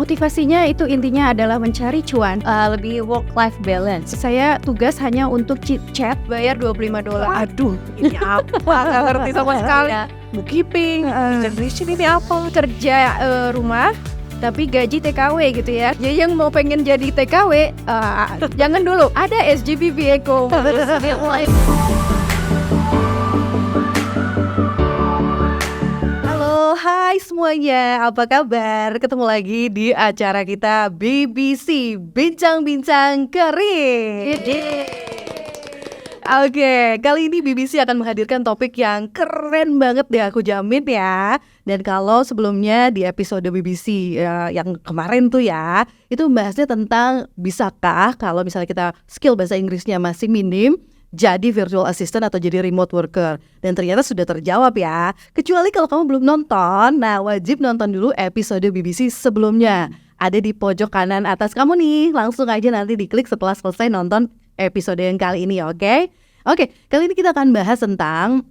Motivasinya itu intinya adalah mencari cuan. Lebih work-life balance. Saya tugas hanya untuk chit-chat, bayar $25. Aduh, ini apa? Gak ngerti sama sekali. Bookkeeping, generation ini apa? Kerja rumah, tapi gaji TKW gitu ya. Jadi yang mau pengen jadi TKW, jangan dulu. Ada SGBV Eco. Hai semuanya, apa kabar? Ketemu lagi di acara kita BBC Bincang-Bincang Karir. Oke, kali ini BBC akan menghadirkan topik yang keren banget deh, aku jamin ya. Dan kalau sebelumnya di episode BBC yang kemarin tuh ya, itu membahasnya tentang bisakah kalau misalnya kita skill bahasa Inggrisnya masih minim, jadi virtual assistant atau jadi remote worker. Dan ternyata sudah terjawab ya. Kecuali kalau kamu belum nonton, nah wajib nonton dulu episode BBC sebelumnya. Ada di pojok kanan atas kamu nih. Langsung aja nanti diklik setelah selesai nonton episode yang kali ini, oke? Oke, kali ini kita akan bahas tentang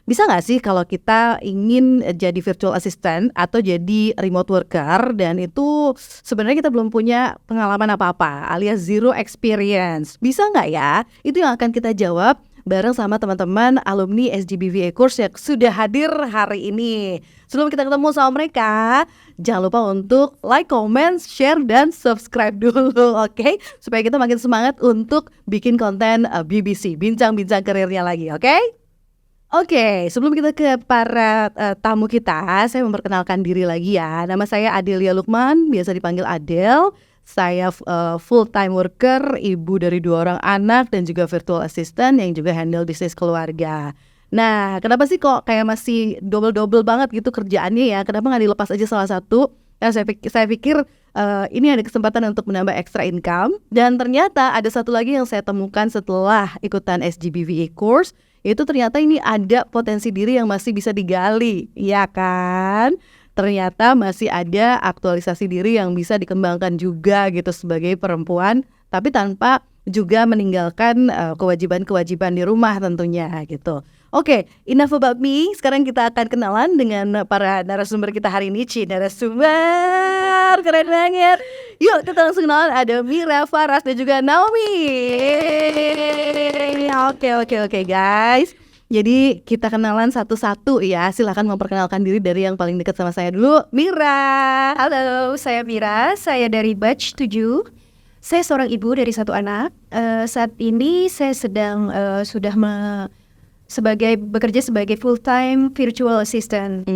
bisa nggak sih kalau kita ingin jadi virtual assistant atau jadi remote worker dan itu sebenarnya kita belum punya pengalaman apa-apa alias zero experience. Bisa nggak ya? Itu yang akan kita jawab bareng sama teman-teman alumni SGBVA course yang sudah hadir hari ini. Sebelum kita ketemu sama mereka, jangan lupa untuk like, comment, share, dan subscribe dulu, oke? Supaya kita makin semangat untuk bikin konten BBC, bincang-bincang karirnya lagi, oke? Oke, sebelum kita ke para tamu kita, saya memperkenalkan diri lagi ya. Nama saya Adelia Lukman, biasa dipanggil Adel. Saya full time worker, ibu dari 2 orang anak dan juga virtual assistant yang juga handle bisnis keluarga. Nah, kenapa sih kok kayak masih double-double banget gitu kerjaannya ya? Kenapa nggak dilepas aja salah satu? Nah, saya pikir ini ada kesempatan untuk menambah extra income. Dan ternyata ada satu lagi yang saya temukan setelah ikutan SGBVA course. Itu ternyata ini ada potensi diri yang masih bisa digali, ya kan? Ternyata masih ada aktualisasi diri yang bisa dikembangkan juga gitu sebagai perempuan, tapi tanpa juga meninggalkan kewajiban-kewajiban di rumah tentunya gitu. Oke, enough about me. Sekarang kita akan kenalan dengan para narasumber kita hari ini. Narasumber keren banget. Yuk kita langsung kenalan. Ada Mira, Faras dan juga Naomi. Oke guys. Jadi kita kenalan satu-satu ya. Silakan memperkenalkan diri dari yang paling dekat sama saya dulu. Mira. Halo, saya Mira. Saya dari batch 7. Saya seorang ibu dari 1 anak. Saat ini saya sedang bekerja sebagai full time virtual assistant.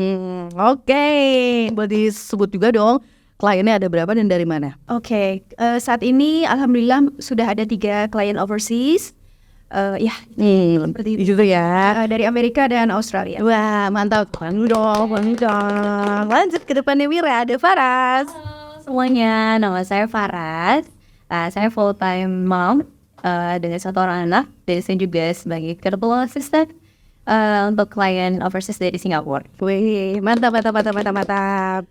Oke. Boleh disebut juga dong kliennya ada berapa dan dari mana? Oke, saat ini alhamdulillah sudah ada 3 klien overseas. Seperti itu juga ya. Dari Amerika dan Australia. Wah, mantap. Dong. Lanjut ke depannya Mira, ada Faras. Halo semuanya, nama saya Faras. Saya full time mom dengan 1 orang anak. Dan saya juga sebagai virtual assistant untuk klien overseas dari Singapura. Wih, mantap.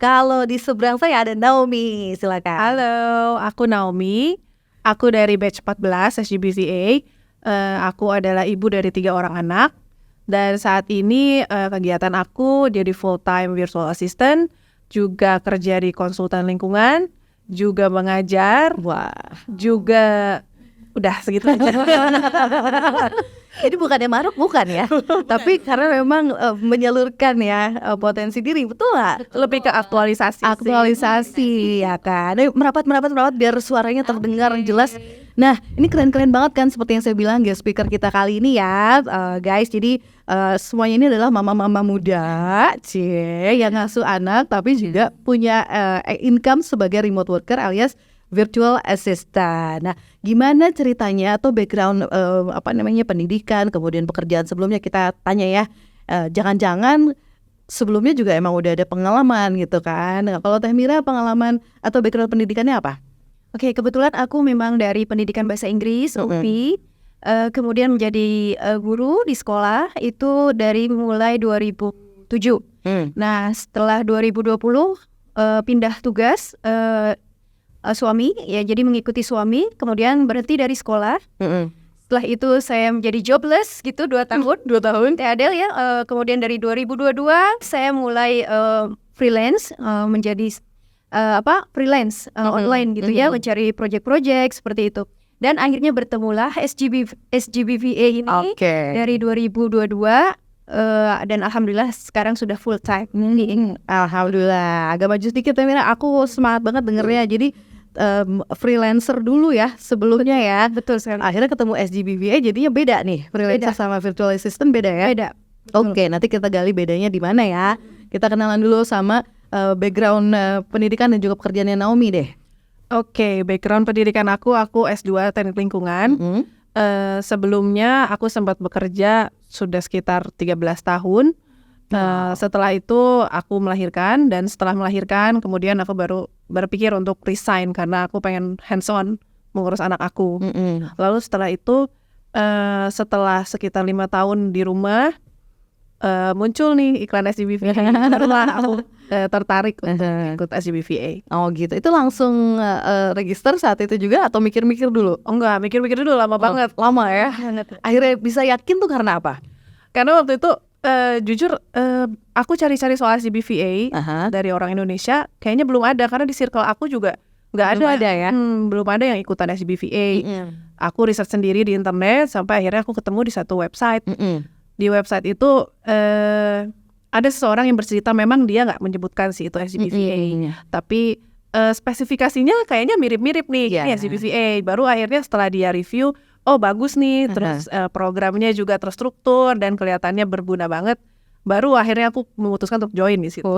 Kalau di seberang saya ada Naomi, silakan. Halo, aku Naomi. Aku dari batch 14 SGBCA. Aku adalah ibu dari 3 orang anak. Dan saat ini kegiatan aku jadi full time virtual assistant, juga kerja di konsultan lingkungan, juga mengajar, juga udah segitu aja. Jadi bukannya maruk, bukan ya. Tapi karena memang menyalurkan ya potensi diri, betul nggak? Lebih ke aktualisasi ya kan. Merapat biar suaranya terdengar jelas. Nah, ini keren-keren banget kan seperti yang saya bilang guest speaker kita kali ini ya, guys. Jadi semuanya ini adalah mama-mama muda, yang ngasuh anak tapi juga punya income sebagai remote worker alias virtual assistant. Nah, gimana ceritanya atau background pendidikan, kemudian pekerjaan sebelumnya kita tanya ya. Jangan-jangan sebelumnya juga emang udah ada pengalaman gitu kan. Nah, kalau Teh Mira pengalaman atau background pendidikannya apa? Oke, kebetulan aku memang dari pendidikan bahasa Inggris, UPI. Kemudian menjadi guru di sekolah itu dari mulai 2007. Nah, setelah 2020 pindah tugas suami, ya jadi mengikuti suami, kemudian berhenti dari sekolah. Setelah itu saya menjadi jobless gitu 2 tahun. 2 tahun. Adel ya. Kemudian dari 2022 saya mulai freelance menjadi freelance online gitu ya, mencari project-project seperti itu. Dan akhirnya bertemulah SGBVA ini dari 2022 dan alhamdulillah sekarang sudah full time. Alhamdulillah. Agak maju sedikit ya Mira, aku semangat banget dengernya. Jadi freelancer dulu ya sebelumnya ya. Betul sekali. Akhirnya ketemu SGBVA jadinya beda nih. Freelancer sama virtual assistant beda ya? Beda. Oke, nanti kita gali bedanya di mana ya. Kita kenalan dulu sama background pendidikan dan juga pekerjaannya Naomi deh. Oke, background pendidikan aku S2 Teknik Lingkungan. Sebelumnya aku sempat bekerja sudah sekitar 13 tahun. Setelah itu aku melahirkan, dan setelah melahirkan kemudian aku baru berpikir untuk resign karena aku pengen hands on mengurus anak aku. Lalu setelah itu setelah sekitar 5 tahun di rumah muncul nih iklan SGBVA. Barulah aku tertarik untuk ikut SGBVA. Oh gitu, itu langsung register saat itu juga atau mikir-mikir dulu? Oh enggak, mikir-mikir dulu, lama banget. Lama ya? Akhirnya bisa yakin tuh karena apa? Karena waktu itu jujur aku cari-cari soal SGBVA dari orang Indonesia, kayaknya belum ada, karena di circle aku juga nggak ada ya? Belum ada yang ikutan SGBVA. Aku riset sendiri di internet sampai akhirnya aku ketemu di satu website. Di website itu ada seseorang yang bercerita, memang dia nggak menyebutkan sih itu SGBVA, tapi spesifikasinya kayaknya mirip-mirip nih, ini SGBVA. Baru akhirnya setelah dia review, oh bagus nih, terus programnya juga terstruktur dan kelihatannya berguna banget. Baru akhirnya aku memutuskan untuk join di situ.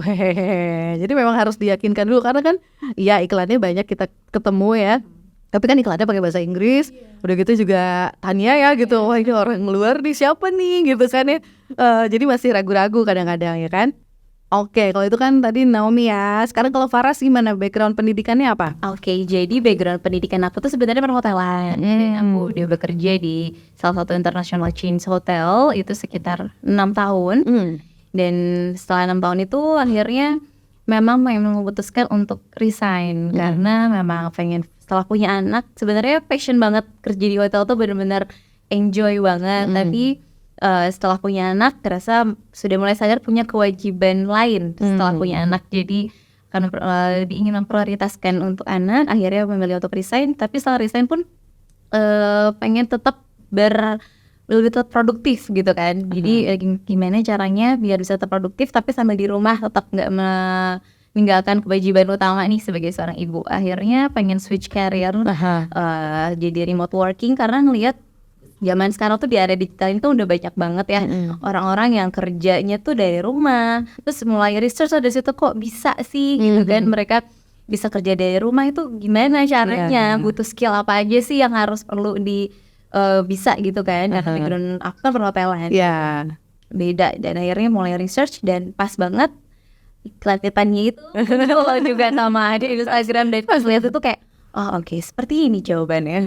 Jadi memang harus diyakinkan dulu, karena kan ya iklannya banyak kita ketemu ya. Tapi kan iklannya pakai bahasa Inggris, udah gitu juga Tania ya gitu, wah ini orang luar nih siapa nih gitu kan ya. Jadi masih ragu-ragu kadang-kadang ya kan. Oke, kalau itu kan tadi Naomi ya. Sekarang kalau Faras gimana, background pendidikannya apa? Oke, jadi background pendidikan aku tuh sebenarnya perhotelan. Aku udah bekerja di salah satu international chain hotel itu sekitar 6 tahun. Dan setelah 6 tahun itu akhirnya memang memutuskan untuk resign karena memang pengen, setelah punya anak sebenarnya passion banget kerja di hotel tuh, benar-benar enjoy banget. Tapi setelah punya anak terasa sudah mulai sadar punya kewajiban lain setelah punya anak. Jadi karena ingin memprioritaskan untuk anak, akhirnya memilih untuk resign. Tapi setelah resign pun pengen tetap lebih tetap produktif gitu kan. Jadi gimana caranya biar bisa tetap produktif tapi sambil di rumah tetap nggak meninggalkan kewajiban utama nih sebagai seorang ibu. Akhirnya pengen switch career jadi remote working, karena ngelihat zaman sekarang tuh di area digital itu udah banyak banget ya orang-orang yang kerjanya tuh dari rumah. Terus mulai research dari situ, kok bisa sih gitu kan, mereka bisa kerja dari rumah itu gimana caranya, butuh skill apa aja sih yang harus perlu bisa gitu kan. Karena background aku kan perhotelan, beda. Dan akhirnya mulai research, dan pas banget iklan-iklannya itu kalau juga sama di Instagram, dan pas lihat itu kayak oh oke, seperti ini jawabannya.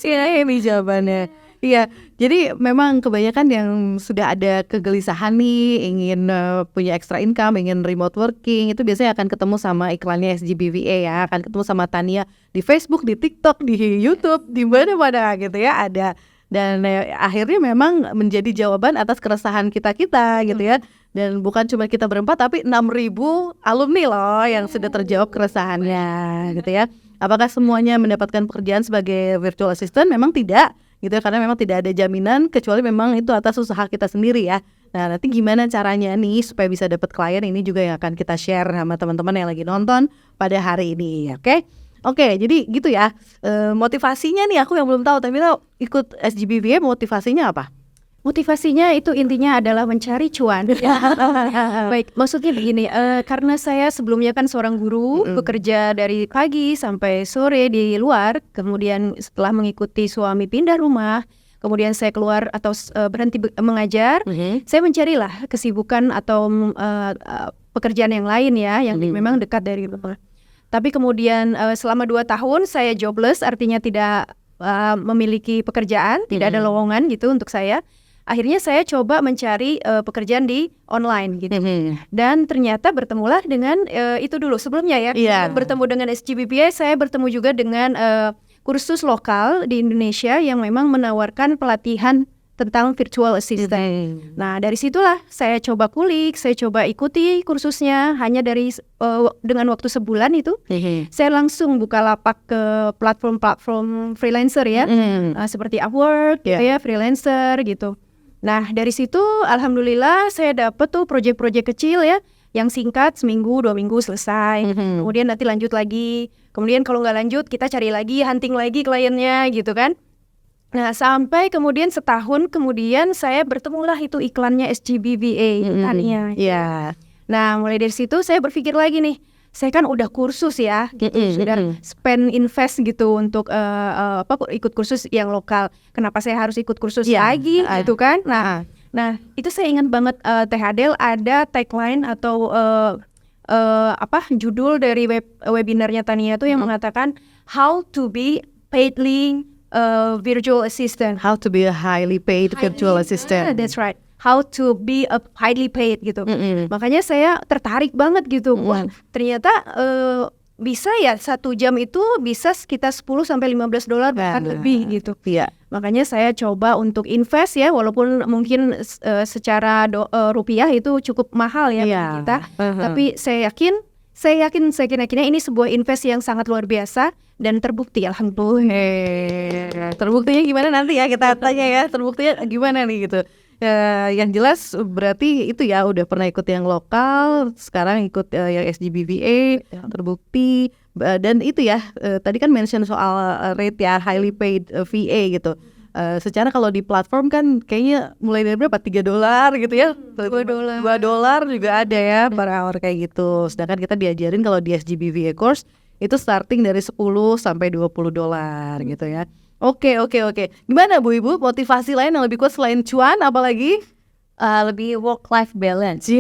Ya, ini jawabannya. Iya, jadi memang kebanyakan yang sudah ada kegelisahan nih, ingin punya extra income, ingin remote working, itu biasanya akan ketemu sama iklannya SGBVA ya, akan ketemu sama Tania di Facebook, di TikTok, di YouTube, di mana-mana gitu ya ada. Dan akhirnya memang menjadi jawaban atas keresahan kita gitu ya. Dan bukan cuma kita berempat, tapi 6.000 alumni loh yang sudah terjawab keresahannya gitu ya. Apakah semuanya mendapatkan pekerjaan sebagai virtual assistant? Memang tidak gitu ya, karena memang tidak ada jaminan, kecuali memang itu atas usaha kita sendiri ya. Nah nanti gimana caranya nih supaya bisa dapat klien, ini juga yang akan kita share sama teman-teman yang lagi nonton pada hari ini. Oke, jadi gitu ya. Motivasinya nih aku yang belum tahu, tapi tahu ikut SGBVA motivasinya apa? Motivasinya itu intinya adalah mencari cuan. Baik, maksudnya begini, karena saya sebelumnya kan seorang guru, bekerja dari pagi sampai sore di luar, kemudian setelah mengikuti suami pindah rumah, kemudian saya keluar atau berhenti mengajar, saya mencarilah kesibukan atau pekerjaan yang lain ya, yang memang dekat dari rumah. Tapi kemudian selama 2 tahun saya jobless, artinya tidak memiliki pekerjaan, tidak ada lowongan gitu untuk saya. Akhirnya saya coba mencari pekerjaan di online gitu. Dan ternyata bertemulah dengan itu dulu sebelumnya ya. Bertemu dengan SGBVA, saya bertemu juga dengan kursus lokal di Indonesia yang memang menawarkan pelatihan tentang virtual assistant. Nah, dari situlah saya coba kulik, saya coba ikuti kursusnya. Hanya dengan waktu sebulan itu, saya langsung buka lapak ke platform-platform freelancer ya, seperti Upwork, ya freelancer gitu. Nah, dari situ alhamdulillah saya dapet tuh proyek-proyek kecil ya, yang singkat, seminggu, 2 minggu selesai. Kemudian nanti lanjut lagi. Kemudian kalau nggak lanjut, kita cari lagi, hunting lagi kliennya gitu kan. Nah, sampai kemudian setahun kemudian saya bertemulah itu iklannya SGBVA tadinya. Nah, mulai dari situ saya berpikir lagi nih, saya kan udah kursus ya, sudah spend invest gitu untuk ikut kursus yang lokal. Kenapa saya harus ikut kursus lagi gitu kan? Nah, itu saya ingat banget Teh Adel ada tagline atau judul dari webinarnya Tania tuh yang mengatakan how to be paidly virtual assistant. How to be a highly paid virtual assistant. That's right. How to be a highly paid gitu. Makanya saya tertarik banget gitu. Wah, ternyata bisa ya 1 jam itu bisa sekitar $10-15 bahkan lebih gitu. Makanya saya coba untuk invest ya, walaupun mungkin secara rupiah itu cukup mahal ya bagi kita. Tapi saya yakinnya ini sebuah invest yang sangat luar biasa dan terbukti alhamdulillah. Terbuktinya gimana nanti ya kita tanya ya, terbuktinya gimana nih gitu. Yang jelas berarti itu ya udah pernah ikut yang lokal, sekarang ikut yang SGBVA, terbukti. Dan itu ya tadi kan mention soal rate ya, highly paid VA gitu. Secara kalau di platform kan kayaknya mulai dari berapa? $3 gitu ya, $2 juga ada ya per hour kayak gitu. Sedangkan kita diajarin kalau di SGBVA course itu starting dari $10 sampai $20 gitu ya. Oke. Gimana Bu Ibu, motivasi lain yang lebih kuat selain cuan apalagi? Lebih work-life balance.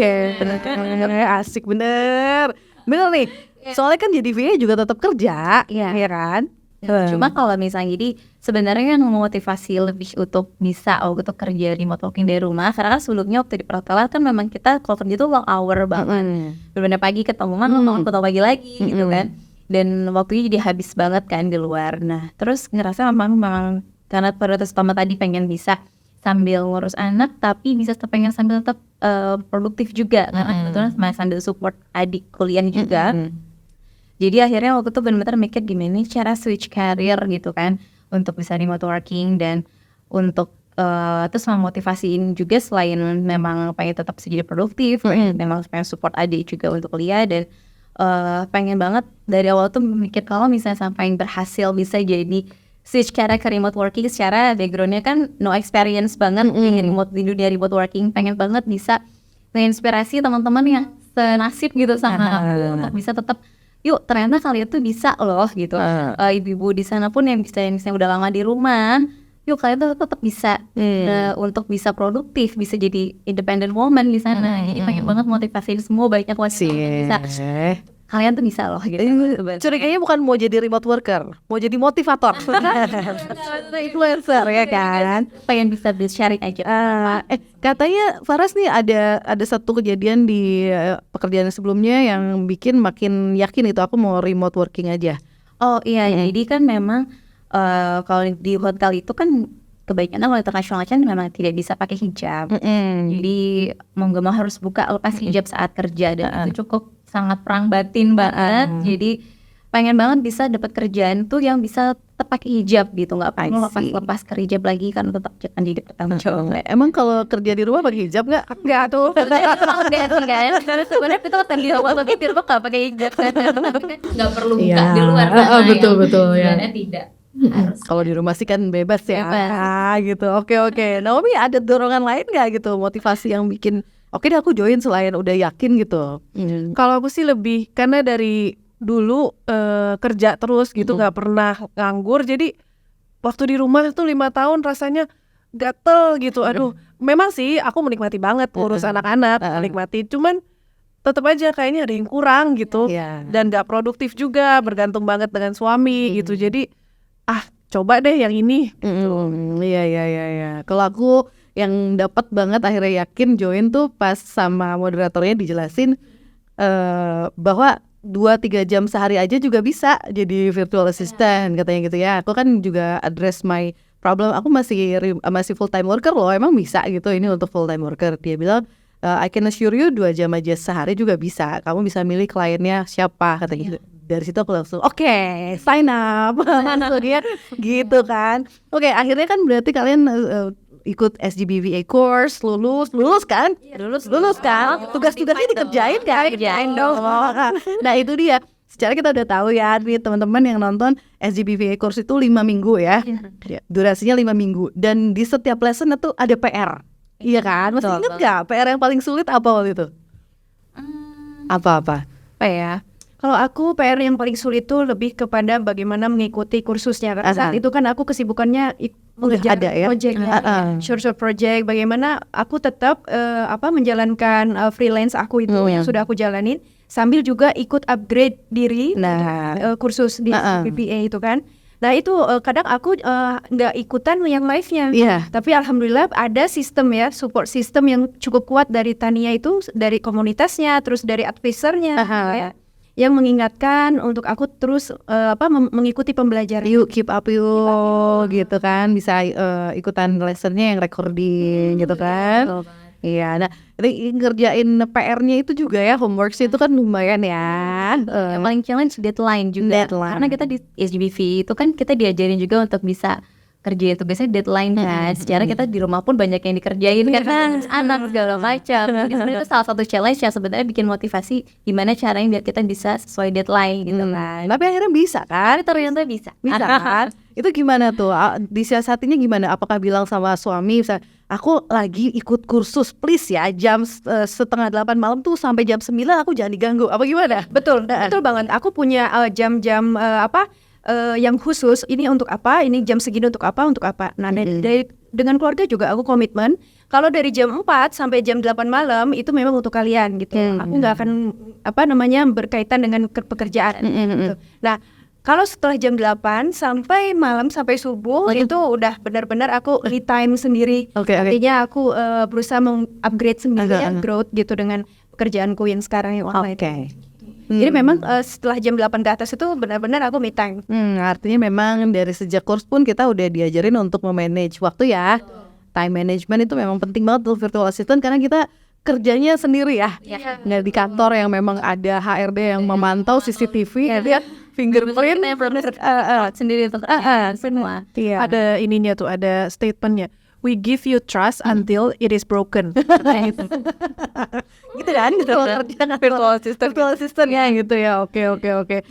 Asik bener nih. Soalnya kan jadi VA juga tetap kerja, ya kan? Cuma kalau misalnya jadi sebenarnya yang memotivasi lebih untuk bisa untuk kerja remote working dari rumah, karena kan sebelumnya waktu di perhotelan kan memang kita kalau kerja itu long hour banget, benar-benar pagi ketemu malam, ketemu pagi lagi gitu kan, dan waktunya jadi habis banget kan di luar. Nah terus ngerasa memang karena prioritas utama tadi pengen bisa sambil ngurus anak, tapi bisa pengen sambil tetap produktif juga, karena kebetulan sambil support adik kuliah juga. Jadi akhirnya waktu itu benar-benar mikir gimana nih cara switch career gitu kan, untuk bisa remote working dan untuk terus memotivasiin juga selain memang pengen tetap bisa jadi produktif, memang pengen support adik juga untuk kuliah, dan pengen banget dari awal tuh mikir kalau misalnya sampai berhasil bisa jadi switch career ke remote working, secara backgroundnya kan no experience banget di dunia remote working, pengen banget bisa menginspirasi teman-teman yang senasib gitu sama aku untuk bisa tetap yuk ternyata kalian tuh bisa loh gitu. Ibu-ibu di sana pun yang misalnya udah lama di rumah, yuk kalian tuh tetap bisa untuk bisa produktif, bisa jadi independent woman di sana. Jadi pengen banget motivasiin semua banyak wanita bisa. Kalian tuh bisa loh gitu. Curiganya bukan mau jadi remote worker, mau jadi motivator. Influencer ya kan. Pengen bisa sharing aja. Katanya Faras nih ada satu kejadian di pekerjaan sebelumnya yang bikin makin yakin itu aku mau remote working aja. Oh iya, jadi kan memang kalau di hotel itu kan kebanyakan kalau internasional kan memang tidak bisa pakai hijab. Jadi mau gak mau harus buka lepas hijab saat kerja, dan itu cukup sangat perang batin banget. Jadi pengen banget bisa dapat kerjaan tuh yang bisa tetap pakai hijab gitu, nggak perlu lepas ke hijab lagi karena tetap akan jadi bertanggung jawab. Emang kalau kerja di rumah pakai hijab nggak? Nggak tuh. Enggak. Sebenarnya kita kan di rumah nggak pakai hijab, nggak perlu buka di luar. Betul ya. Tidak. Kalau di rumah sih kan bebas ya. Gitu. Oke. Naomi ada dorongan lain nggak gitu, motivasi yang bikin oke deh aku join selain udah yakin gitu? Kalau aku sih lebih karena dari dulu kerja terus gitu, nggak pernah nganggur. Jadi waktu di rumah tuh 5 tahun rasanya gatel gitu. Aduh, memang sih aku menikmati banget urus anak-anak, menikmati. Cuman tetap aja kayaknya ada yang kurang gitu. Dan nggak produktif juga, bergantung banget dengan suami gitu. Jadi coba deh yang ini. Iya. Kalau aku yang dapat banget akhirnya yakin join tuh pas sama moderatornya dijelasin bahwa 2-3 jam sehari aja juga bisa jadi virtual assistant katanya gitu ya. Aku kan juga address my problem aku masih full time worker loh, emang bisa gitu ini untuk full time worker. Dia bilang I can assure you 2 jam aja sehari juga bisa, kamu bisa milih kliennya siapa katanya gitu. Dari situ aku langsung oke, sign up langsung dia gitu kan. Oke, akhirnya kan berarti kalian ikut SGBVA course, lulus kan? Lulus kan? Tugas-tugasnya dikerjain kan? Kerjain dong. Nah itu dia. Secara kita udah tahu ya nih teman-teman yang nonton SGBVA course itu 5 minggu ya. Durasinya 5 minggu dan di setiap lesson itu ada PR. Iya kan? Masih inget gak PR yang paling sulit apa waktu itu? Apa-apa? Apa ya? Kalau aku PR yang paling sulit itu lebih kepada bagaimana mengikuti kursusnya. Karena saat itu kan aku kesibukannya mengejar ada ya? project, short project. Bagaimana aku tetap menjalankan freelance aku itu yang sudah aku jalanin, sambil juga ikut upgrade diri kursus di PPA itu kan. Nah itu kadang aku nggak ikutan yang live-nya, tapi alhamdulillah ada sistem ya, support system yang cukup kuat dari Tania itu, dari komunitasnya, terus dari advisernya, ya, yang mengingatkan untuk aku terus mengikuti pembelajaran. Yuk keep up yuk gitu kan, bisa ikutan lessonnya yang recording gitu kan. Iya, nah ngerjain PR-nya itu juga ya, homework itu kan lumayan ya. Yang paling challenge deadline juga. Karena kita di SGBV itu kan kita diajarin juga untuk bisa kerja tugasnya deadline kan. Secara kita di rumah pun banyak yang dikerjain karena anak segala macam. Sebenarnya itu salah satu challenge yang sebenarnya bikin motivasi gimana caranya biar kita bisa sesuai deadline gitu kan. Tapi akhirnya bisa kan? Ternyata bisa. Bisa kan? Itu gimana tuh? Disiasatinya gimana? Apakah bilang sama suami misalnya, aku lagi ikut kursus, please ya jam 7:30 malam tuh sampai jam 9 aku jangan diganggu, apa gimana? Betul banget. Aku punya jam-jam yang khusus, ini untuk apa, ini jam segini untuk apa. Nah dengan keluarga juga aku komitmen, kalau dari jam 4 sampai jam 8 malam itu memang untuk kalian gitu. Aku nggak akan berkaitan dengan pekerjaan gitu. Nah kalau setelah jam 8 sampai malam sampai subuh itu udah benar-benar aku me time sendiri. Artinya aku berusaha meng-upgrade sendiri growth gitu dengan pekerjaanku yang sekarang yang online. Jadi memang setelah jam 8 ke atas itu benar-benar aku me time. Artinya memang dari sejak course pun kita udah diajarin untuk memanage waktu ya. Time management itu memang penting banget untuk virtual assistant karena kita kerjanya sendiri ya. Nggak di kantor yang memang ada HRD yang memantau CCTV, lihat fingerprint sendiri untuk semua. Ada ininya tuh, ada statementnya. We give you trust until it is broken. Gitu kan? Virtual assistant ya gitu ya. Oke.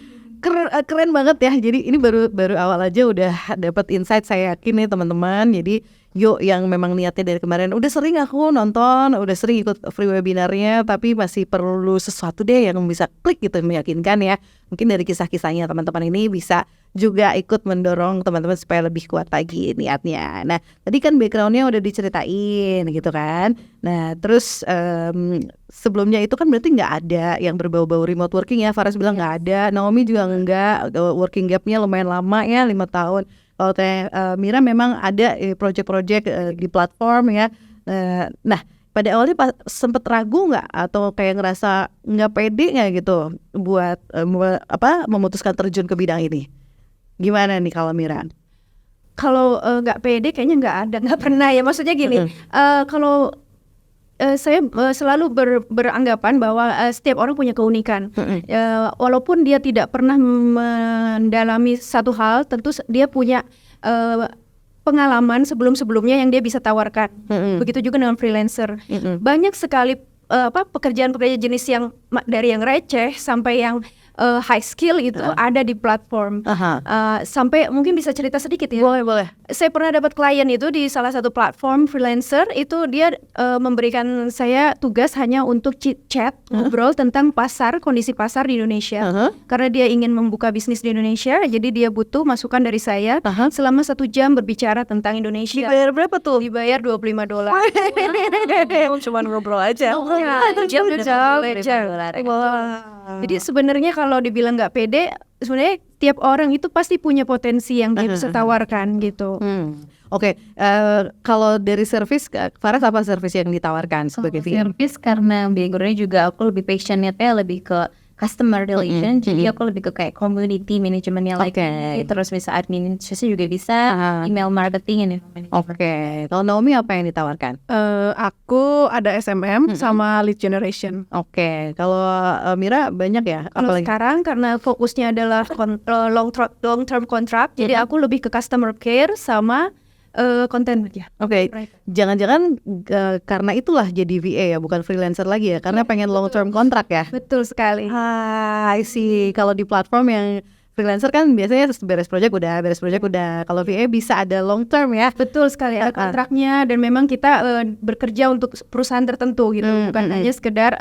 Keren banget ya. Jadi ini baru awal aja udah dapat insight, saya yakin nih teman-teman. Jadi yuk yang memang niatnya dari kemarin udah sering aku nonton, udah sering ikut free webinarnya, tapi masih perlu sesuatu deh yang bisa klik gitu, meyakinkan ya. Mungkin dari kisah-kisahnya teman-teman ini bisa juga ikut mendorong teman-teman supaya lebih kuat lagi niatnya. Nah tadi kan backgroundnya udah diceritain gitu kan. Nah terus sebelumnya itu kan berarti nggak ada yang berbau-bau remote working ya. Faras bilang nggak ada, Naomi juga nggak, working gapnya lumayan lama ya, 5 tahun. Kalau Mira memang ada project-project di platform ya. Nah pada awalnya sempet ragu nggak atau kayak ngerasa nggak pede nggak gitu buat memutuskan terjun ke bidang ini? Gimana nih kalau Mira? Kalau nggak pede kayaknya nggak pernah ya. Maksudnya gini, kalau saya selalu beranggapan bahwa setiap orang punya keunikan. Walaupun dia tidak pernah mendalami satu hal, tentu dia punya pengalaman sebelum-sebelumnya yang dia bisa tawarkan. Begitu juga dengan freelancer. Banyak sekali pekerjaan-pekerjaan jenis yang dari yang receh sampai yang high skill itu ada di platform. Sampai mungkin bisa cerita sedikit ya. Boleh. Saya pernah dapat klien itu di salah satu platform freelancer, itu dia memberikan saya tugas hanya untuk chat, ngobrol tentang kondisi pasar di Indonesia. Karena dia ingin membuka bisnis di Indonesia, jadi dia butuh masukan dari saya selama 1 jam berbicara tentang Indonesia. Dibayar berapa tuh? Dibayar $25. Cuma ngobrol aja. Jam. Jadi sebenarnya kalau dibilang nggak pede, sebenarnya tiap orang itu pasti punya potensi yang dia bisa tawarkan gitu. Oke, kalau dari service, Faras apa service yang ditawarkan sebagai service? Karena backgroundnya juga aku lebih passionate-nya lebih ke customer relation, jadi aku lebih ke kayak community managementnya Oke. terus bisa administrasi juga bisa, email marketing and management. Oke, kalau Naomi apa yang ditawarkan? Aku ada SMM sama lead generation. Oke, kalau Mira banyak ya? Kalau Apalagi? sekarang karena fokusnya adalah long term contract, jadi aku lebih ke customer care sama konten aja. Oke, jangan-jangan karena itulah jadi VA ya, bukan freelancer lagi ya, karena pengen long term kontrak ya. Betul sekali. I see. Kalau di platform yang freelancer kan biasanya beres project udah. Kalau VA bisa ada long term ya. Betul sekali, ada kontraknya dan memang kita bekerja untuk perusahaan tertentu gitu, bukan hanya sekedar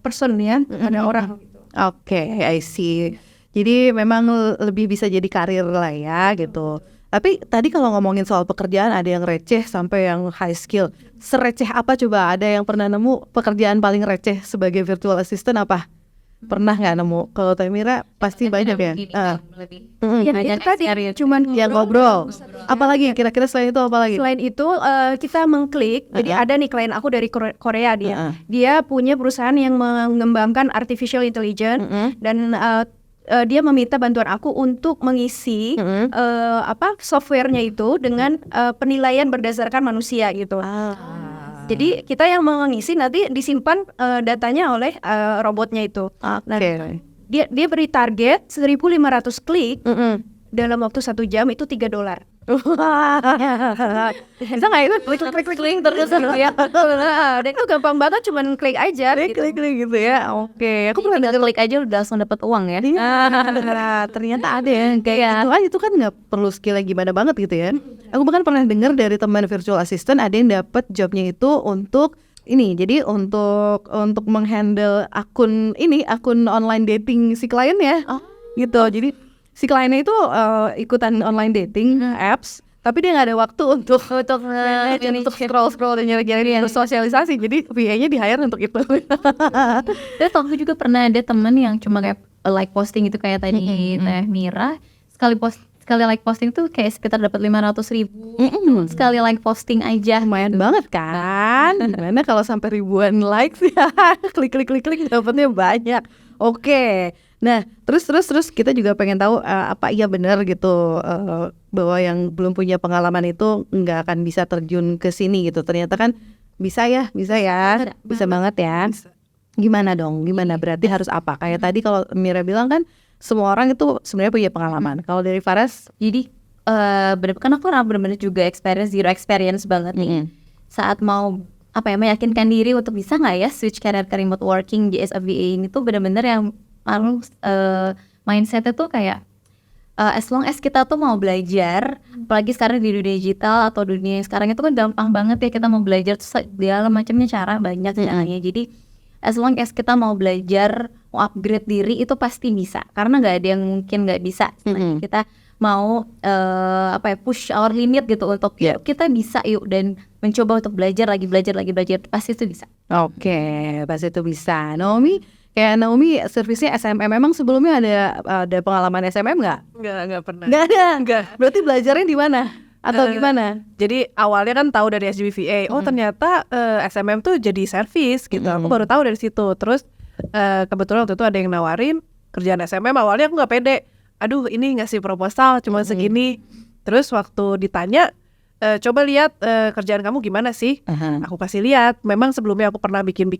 person ya, ada orang gitu. Oke, I see. Jadi memang lebih bisa jadi karir lah ya gitu. Tapi tadi kalau ngomongin soal pekerjaan ada yang receh sampai yang high skill. Sereceh apa coba? Ada yang pernah nemu pekerjaan paling receh sebagai virtual assistant apa? Pernah nggak nemu? Kalau Tamira pasti banyak ya. Ya itu tadi cuman Yang ngobrol. Apalagi kira-kira selain itu apa lagi? Selain itu kita mengklik, jadi ada nih klien aku dari Korea dia. Dia punya perusahaan yang mengembangkan artificial intelligence dan dia meminta bantuan aku untuk mengisi softwarenya itu dengan penilaian berdasarkan manusia gitu. Jadi kita yang mengisi nanti disimpan datanya oleh robotnya itu. Nah, dia beri target 1.500 klik dalam waktu 1 jam itu $3. Bisa nggak itu klik terus ya? Dan itu gampang banget, cuman klik aja. Klik gitu ya. Oke, aku pernah Tinggal klik aja udah langsung dapat uang ya. ternyata ada ya kayak gitu aja, itu kan nggak perlu skillnya gimana banget gitu ya. Aku bahkan pernah dengar dari teman virtual assistant ada yang dapat jobnya itu untuk ini, jadi untuk menghandle akun online dating si kliennya gitu. Jadi si kliennya itu ikutan online dating apps, tapi dia nggak ada waktu untuk scroll dan nyari-nyari bersosialisasi. Jadi VA-nya di hire untuk itu. Dan aku juga pernah ada temen yang cuma kayak like posting itu kayak tadi Teh Mira, sekali like posting tuh kayak sekitar dapat 500.000 sekali like posting aja. Lumayan banget kan? Gimana kalau sampai ribuan likes ya? Klik dapatnya banyak. Oke. Nah, terus kita juga pengen tahu apa iya benar gitu bahwa yang belum punya pengalaman itu nggak akan bisa terjun ke sini gitu. Ternyata kan bisa banget ya. Gimana dong? Gimana berarti harus apa? Kayak tadi kalau Mira bilang kan semua orang itu sebenarnya punya pengalaman. Kalau dari Faras, jadi kan aku benar-benar juga zero experience banget nih. Saat mau meyakinkan diri untuk bisa nggak ya switch career ke remote working di SVA ini tuh benar-benar yang mindsetnya tuh kayak as long as kita tuh mau belajar, apalagi sekarang di dunia digital atau dunia yang sekarang itu kan gampang banget ya kita mau belajar tuh segala macamnya cara banyak caranya. Jadi as long as kita mau belajar, mau upgrade diri itu pasti bisa, karena nggak ada yang mungkin nggak bisa. Kita mau push our limit gitu untuk yuk kita bisa yuk dan mencoba untuk belajar lagi pasti itu bisa. Oke, pasti itu bisa. Naomi servisnya SMM, memang sebelumnya ada pengalaman SMM nggak? Nggak pernah. Nggak ada. Nggak. Berarti belajarnya di mana? Atau gimana? Jadi awalnya kan tahu dari SGBVA, ternyata SMM tuh jadi service gitu. Aku baru tahu dari situ. Terus kebetulan waktu itu ada yang nawarin kerjaan SMM. Awalnya aku nggak pede. Aduh, ini ngasih proposal cuma segini. Terus waktu ditanya, coba lihat kerjaan kamu gimana sih? Aku kasih lihat. Memang sebelumnya aku pernah bikin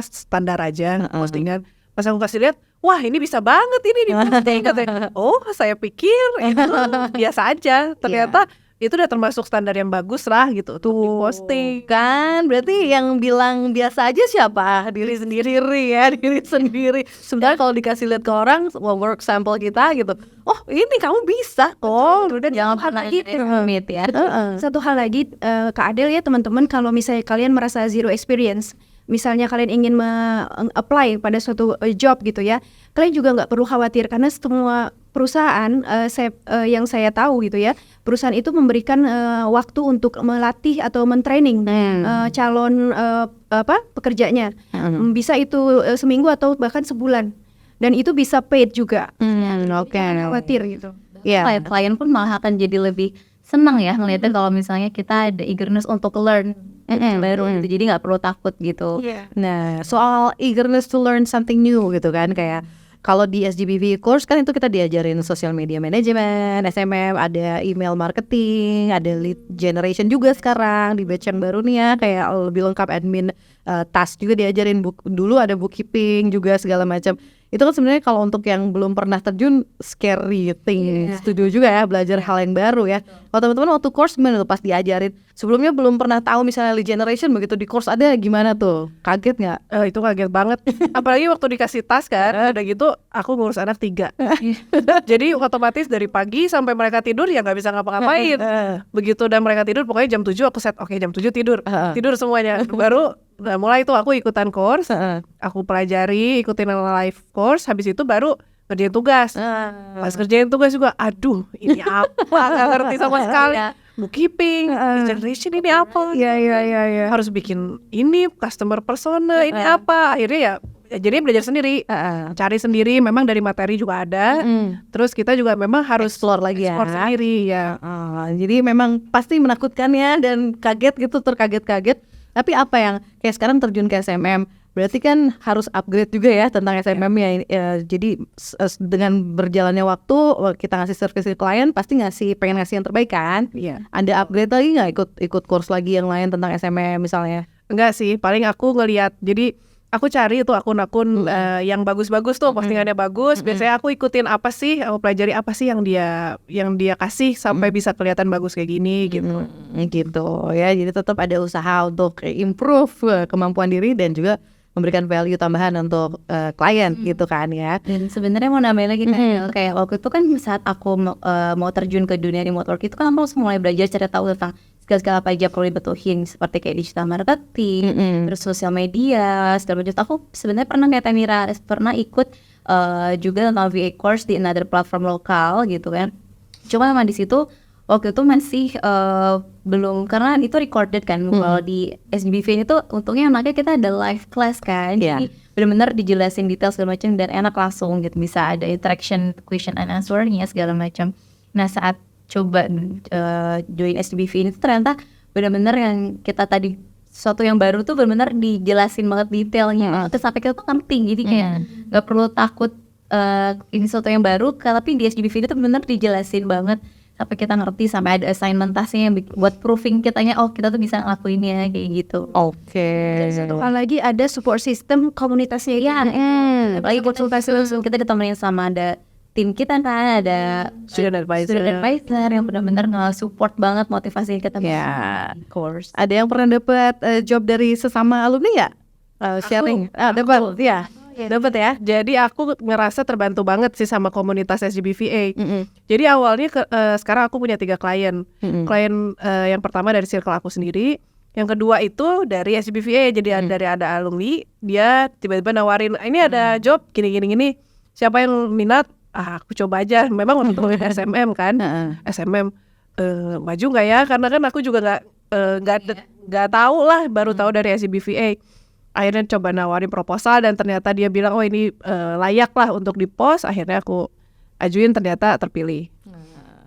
standar aja postingan. Pas aku kasih lihat, wah ini bisa banget ini di posting. Katanya, oh saya pikir itu biasa aja. Ternyata itu udah termasuk standar yang bagus lah gitu untuk diposting. Kan berarti yang bilang biasa aja siapa? Diri sendiri. Sebenarnya kalau dikasih lihat ke orang work sample kita gitu, oh ini kamu bisa kok. Dan Jangan pernah underestimate ya. Satu hal lagi Kak Adel ya teman-teman, kalau misalnya kalian merasa zero experience, misalnya kalian ingin apply pada suatu job gitu ya, kalian juga nggak perlu khawatir karena semua perusahaan yang saya tahu gitu ya, perusahaan itu memberikan waktu untuk melatih atau mentraining calon pekerjanya. Bisa itu seminggu atau bahkan sebulan, dan itu bisa paid juga. Oke. Khawatir gitu. Klien pun malah akan jadi lebih senang ya ngeliatnya kalau misalnya kita ada eagerness untuk learn baru gitu, jadi nggak perlu takut gitu. Nah, soal eagerness to learn something new gitu kan, kayak kalau di SGBV course kan itu kita diajarin social media management, SMM, ada email marketing, ada lead generation juga sekarang di batch yang baru nih ya, kayak lebih lengkap admin, task juga diajarin, dulu ada bookkeeping juga segala macam. Itu kan sebenarnya kalau untuk yang belum pernah terjun scary thing, setuju juga ya, belajar hal yang baru ya. Kalau teman-teman waktu course gimana tuh pas diajarin? Sebelumnya belum pernah tahu misalnya lead generation, begitu di course ada gimana tuh? Kaget nggak? Itu kaget banget. Apalagi waktu dikasih tas kan, udah gitu aku ngurus anak 3. Jadi otomatis dari pagi sampai mereka tidur ya nggak bisa ngapa-ngapain. Begitu udah mereka tidur, pokoknya jam 7 aku set, oke jam 7 tidur. Tidur semuanya. Baru mulai tuh aku ikutan course, aku pelajari, ikutin live course, habis itu baru kerjain tugas. Pas kerjain tugas juga, aduh ini apa, nggak ngerti sama sekali. Bookkeeping, generation ini apa? Iya. Harus bikin ini customer persona, ini apa? Akhirnya ya jadi belajar sendiri, cari sendiri. Memang dari materi juga ada. Terus kita juga memang harus Explore lagi ya. explore sendiri ya. Jadi memang pasti menakutkan ya, dan kaget gitu, terkaget-kaget. Tapi apa yang kayak sekarang terjun ke SMM, berarti kan harus upgrade juga ya tentang SMM ya. Jadi dengan berjalannya waktu kita ngasih service ke klien, pasti pengen ngasih yang terbaik kan. Ada upgrade lagi nggak, ikut course lagi yang lain tentang SMM misalnya? Enggak sih, paling aku ngelihat, jadi aku cari tuh akun-akun yang bagus-bagus tuh, postingannya bagus. Biasanya aku ikutin apa sih, aku pelajari apa sih yang dia kasih sampai bisa kelihatan bagus kayak gini gitu. Gitu ya. Jadi tetap ada usaha untuk improve kemampuan diri dan juga memberikan value tambahan untuk klien gitu kan ya. Dan sebenarnya mau nambahin lagi kayak waktu itu kan saat aku mau terjun ke dunia remote work itu kan aku langsung mulai belajar cari tahu tentang segala apa aja perlu dibutuhin, seperti kayak digital marketing, terus sosial media, segala macam. Aku sebenarnya pernah kayak Tamira, pernah ikut juga tentang VA course di another platform lokal gitu kan. Cuma memang di situ waktu itu masih belum, karena itu recorded kan. Kalau di SGBV itu untungnya anaknya kita ada live class kan, jadi benar-benar dijelasin detail segala macam dan enak langsung gitu, bisa ada interaction, question and answer-nya segala macam. Nah saat coba join SGBV ini tuh ternyata benar-benar yang kita tadi sesuatu yang baru tuh benar-benar dijelasin banget detailnya, terus sampai kita tuh ngerti, jadi kayak nggak perlu takut ini sesuatu yang baru, tapi di SGBV itu benar-benar dijelasin banget sampai kita ngerti, sampai ada assignment tasknya yang buat proving kitanya, oh kita tuh bisa ngelakuinnya kayak gitu. Apalagi ada support system komunitasnya ya, apalagi konsultasi langsung kita ditemenin sama ada tim kita kan, ada Student advisor yang benar-benar nge-support banget motivasi kita course. Ada yang pernah dapat job dari sesama alumni nggak? Sharing? Dapat ya. Dapat ya. Jadi aku ngerasa terbantu banget sih sama komunitas SGBVA. Jadi awalnya sekarang aku punya 3 klien. Klien yang pertama dari circle aku sendiri, yang kedua itu dari SGBVA. Jadi dari ada alumni, dia tiba-tiba nawarin, ini ada job gini. Siapa yang minat? Aku coba aja. Memang untuk SMM kan, SMM maju nggak ya? Karena kan aku juga nggak tahu lah, baru tahu dari SGBVA. Akhirnya coba nawarin proposal dan ternyata dia bilang, oh ini layak lah untuk di post. Akhirnya aku ajuin, ternyata terpilih.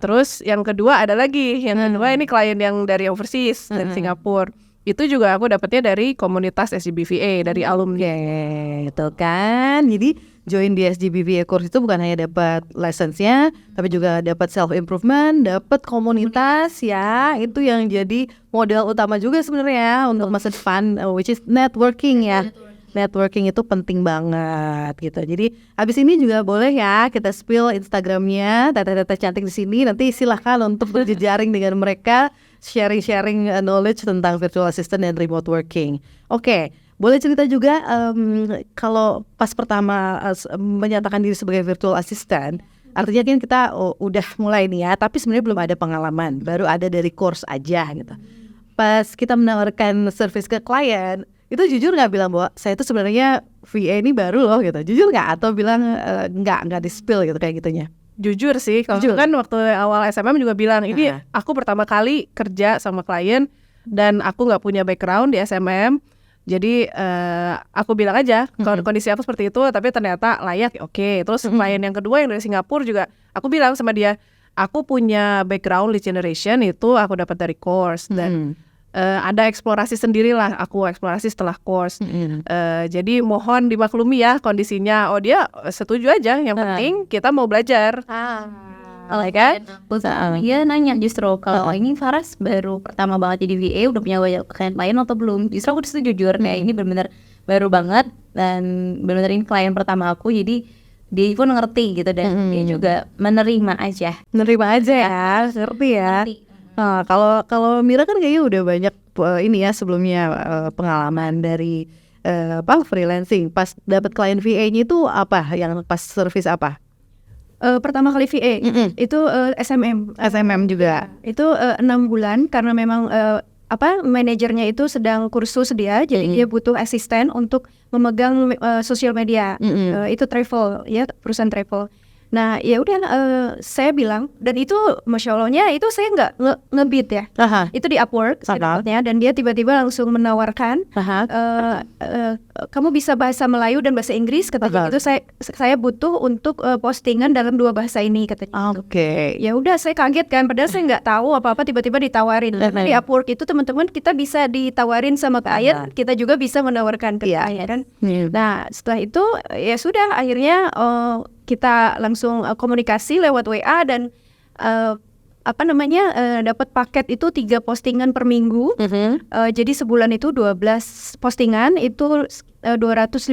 Terus yang kedua ada lagi, yang kedua ini klien yang dari overseas, dari Singapura. Itu juga aku dapetnya dari komunitas SGBVA, dari alumni. Itu kan. Jadi join di SGBVA course itu bukan hanya dapat lessons-nya, tapi juga dapat self improvement, dapat komunitas ya. Itu yang jadi modal utama juga sebenarnya untuk masa depan, which is networking ya. Networking itu penting banget gitu. Jadi habis ini juga boleh ya kita spill Instagramnya Tete cantik di sini. Nanti silahkan untuk berjejaring dengan mereka, sharing knowledge tentang virtual assistant dan remote working. Oke. Boleh cerita juga kalau pas pertama menyatakan diri sebagai virtual assistant, artinya kan kita udah mulai nih ya, tapi sebenarnya belum ada pengalaman, baru ada dari course aja gitu. Pas kita menawarkan service ke klien, itu jujur nggak bilang bahwa saya itu sebenarnya VA ini baru loh gitu, jujur nggak? Atau bilang nggak di spill gitu kayak gitunya? Jujur sih, kalau kan waktu awal SMM juga bilang, ini aku pertama kali kerja sama klien dan aku nggak punya background di SMM. Jadi aku bilang aja kondisi aku seperti itu, tapi ternyata layak, oke. Terus klien yang kedua yang dari Singapura juga, aku bilang sama dia, aku punya background lead generation, itu aku dapat dari course dan ada eksplorasi sendirilah, aku eksplorasi setelah course. Jadi mohon dimaklumi ya kondisinya. Oh dia setuju aja, yang penting kita mau belajar. Kan? Dia nanya justru kalau ini Faras baru pertama banget jadi VA, udah punya banyak klien lain atau belum? Justru aku disitu jujur kayak ini benar-benar baru banget dan benar-benar ini klien pertama aku, jadi dia pun ngerti gitu dan dia juga menerima aja. Ya, ngerti ya. Nah, kalau Mira kan kayaknya udah banyak ini ya sebelumnya pengalaman dari freelancing. Pas dapat klien VA-nya itu apa? Yang pas service apa? Pertama kali VA itu SMM juga. Itu 6 bulan karena memang manajernya itu sedang kursus dia, jadi dia butuh asisten untuk memegang sosial media. Itu travel ya, perusahaan travel. Nah ya udah saya bilang, dan itu masya Allahnya itu saya nggak ngebid ya. Itu di Upwork sebetulnya, dan dia tiba-tiba langsung menawarkan kamu bisa bahasa Melayu dan bahasa Inggris katanya. Itu saya butuh untuk postingan dalam 2 bahasa ini katanya. Ya udah saya kaget kan, padahal saya nggak tahu apa-apa, tiba-tiba ditawarin. Di Upwork itu teman-teman kita bisa ditawarin sama klien, kita juga bisa menawarkan ke klien kan. Nah setelah itu ya sudah akhirnya kita langsung komunikasi lewat WA dan dapat paket itu 3 postingan per minggu. Jadi sebulan itu 12 postingan, itu 250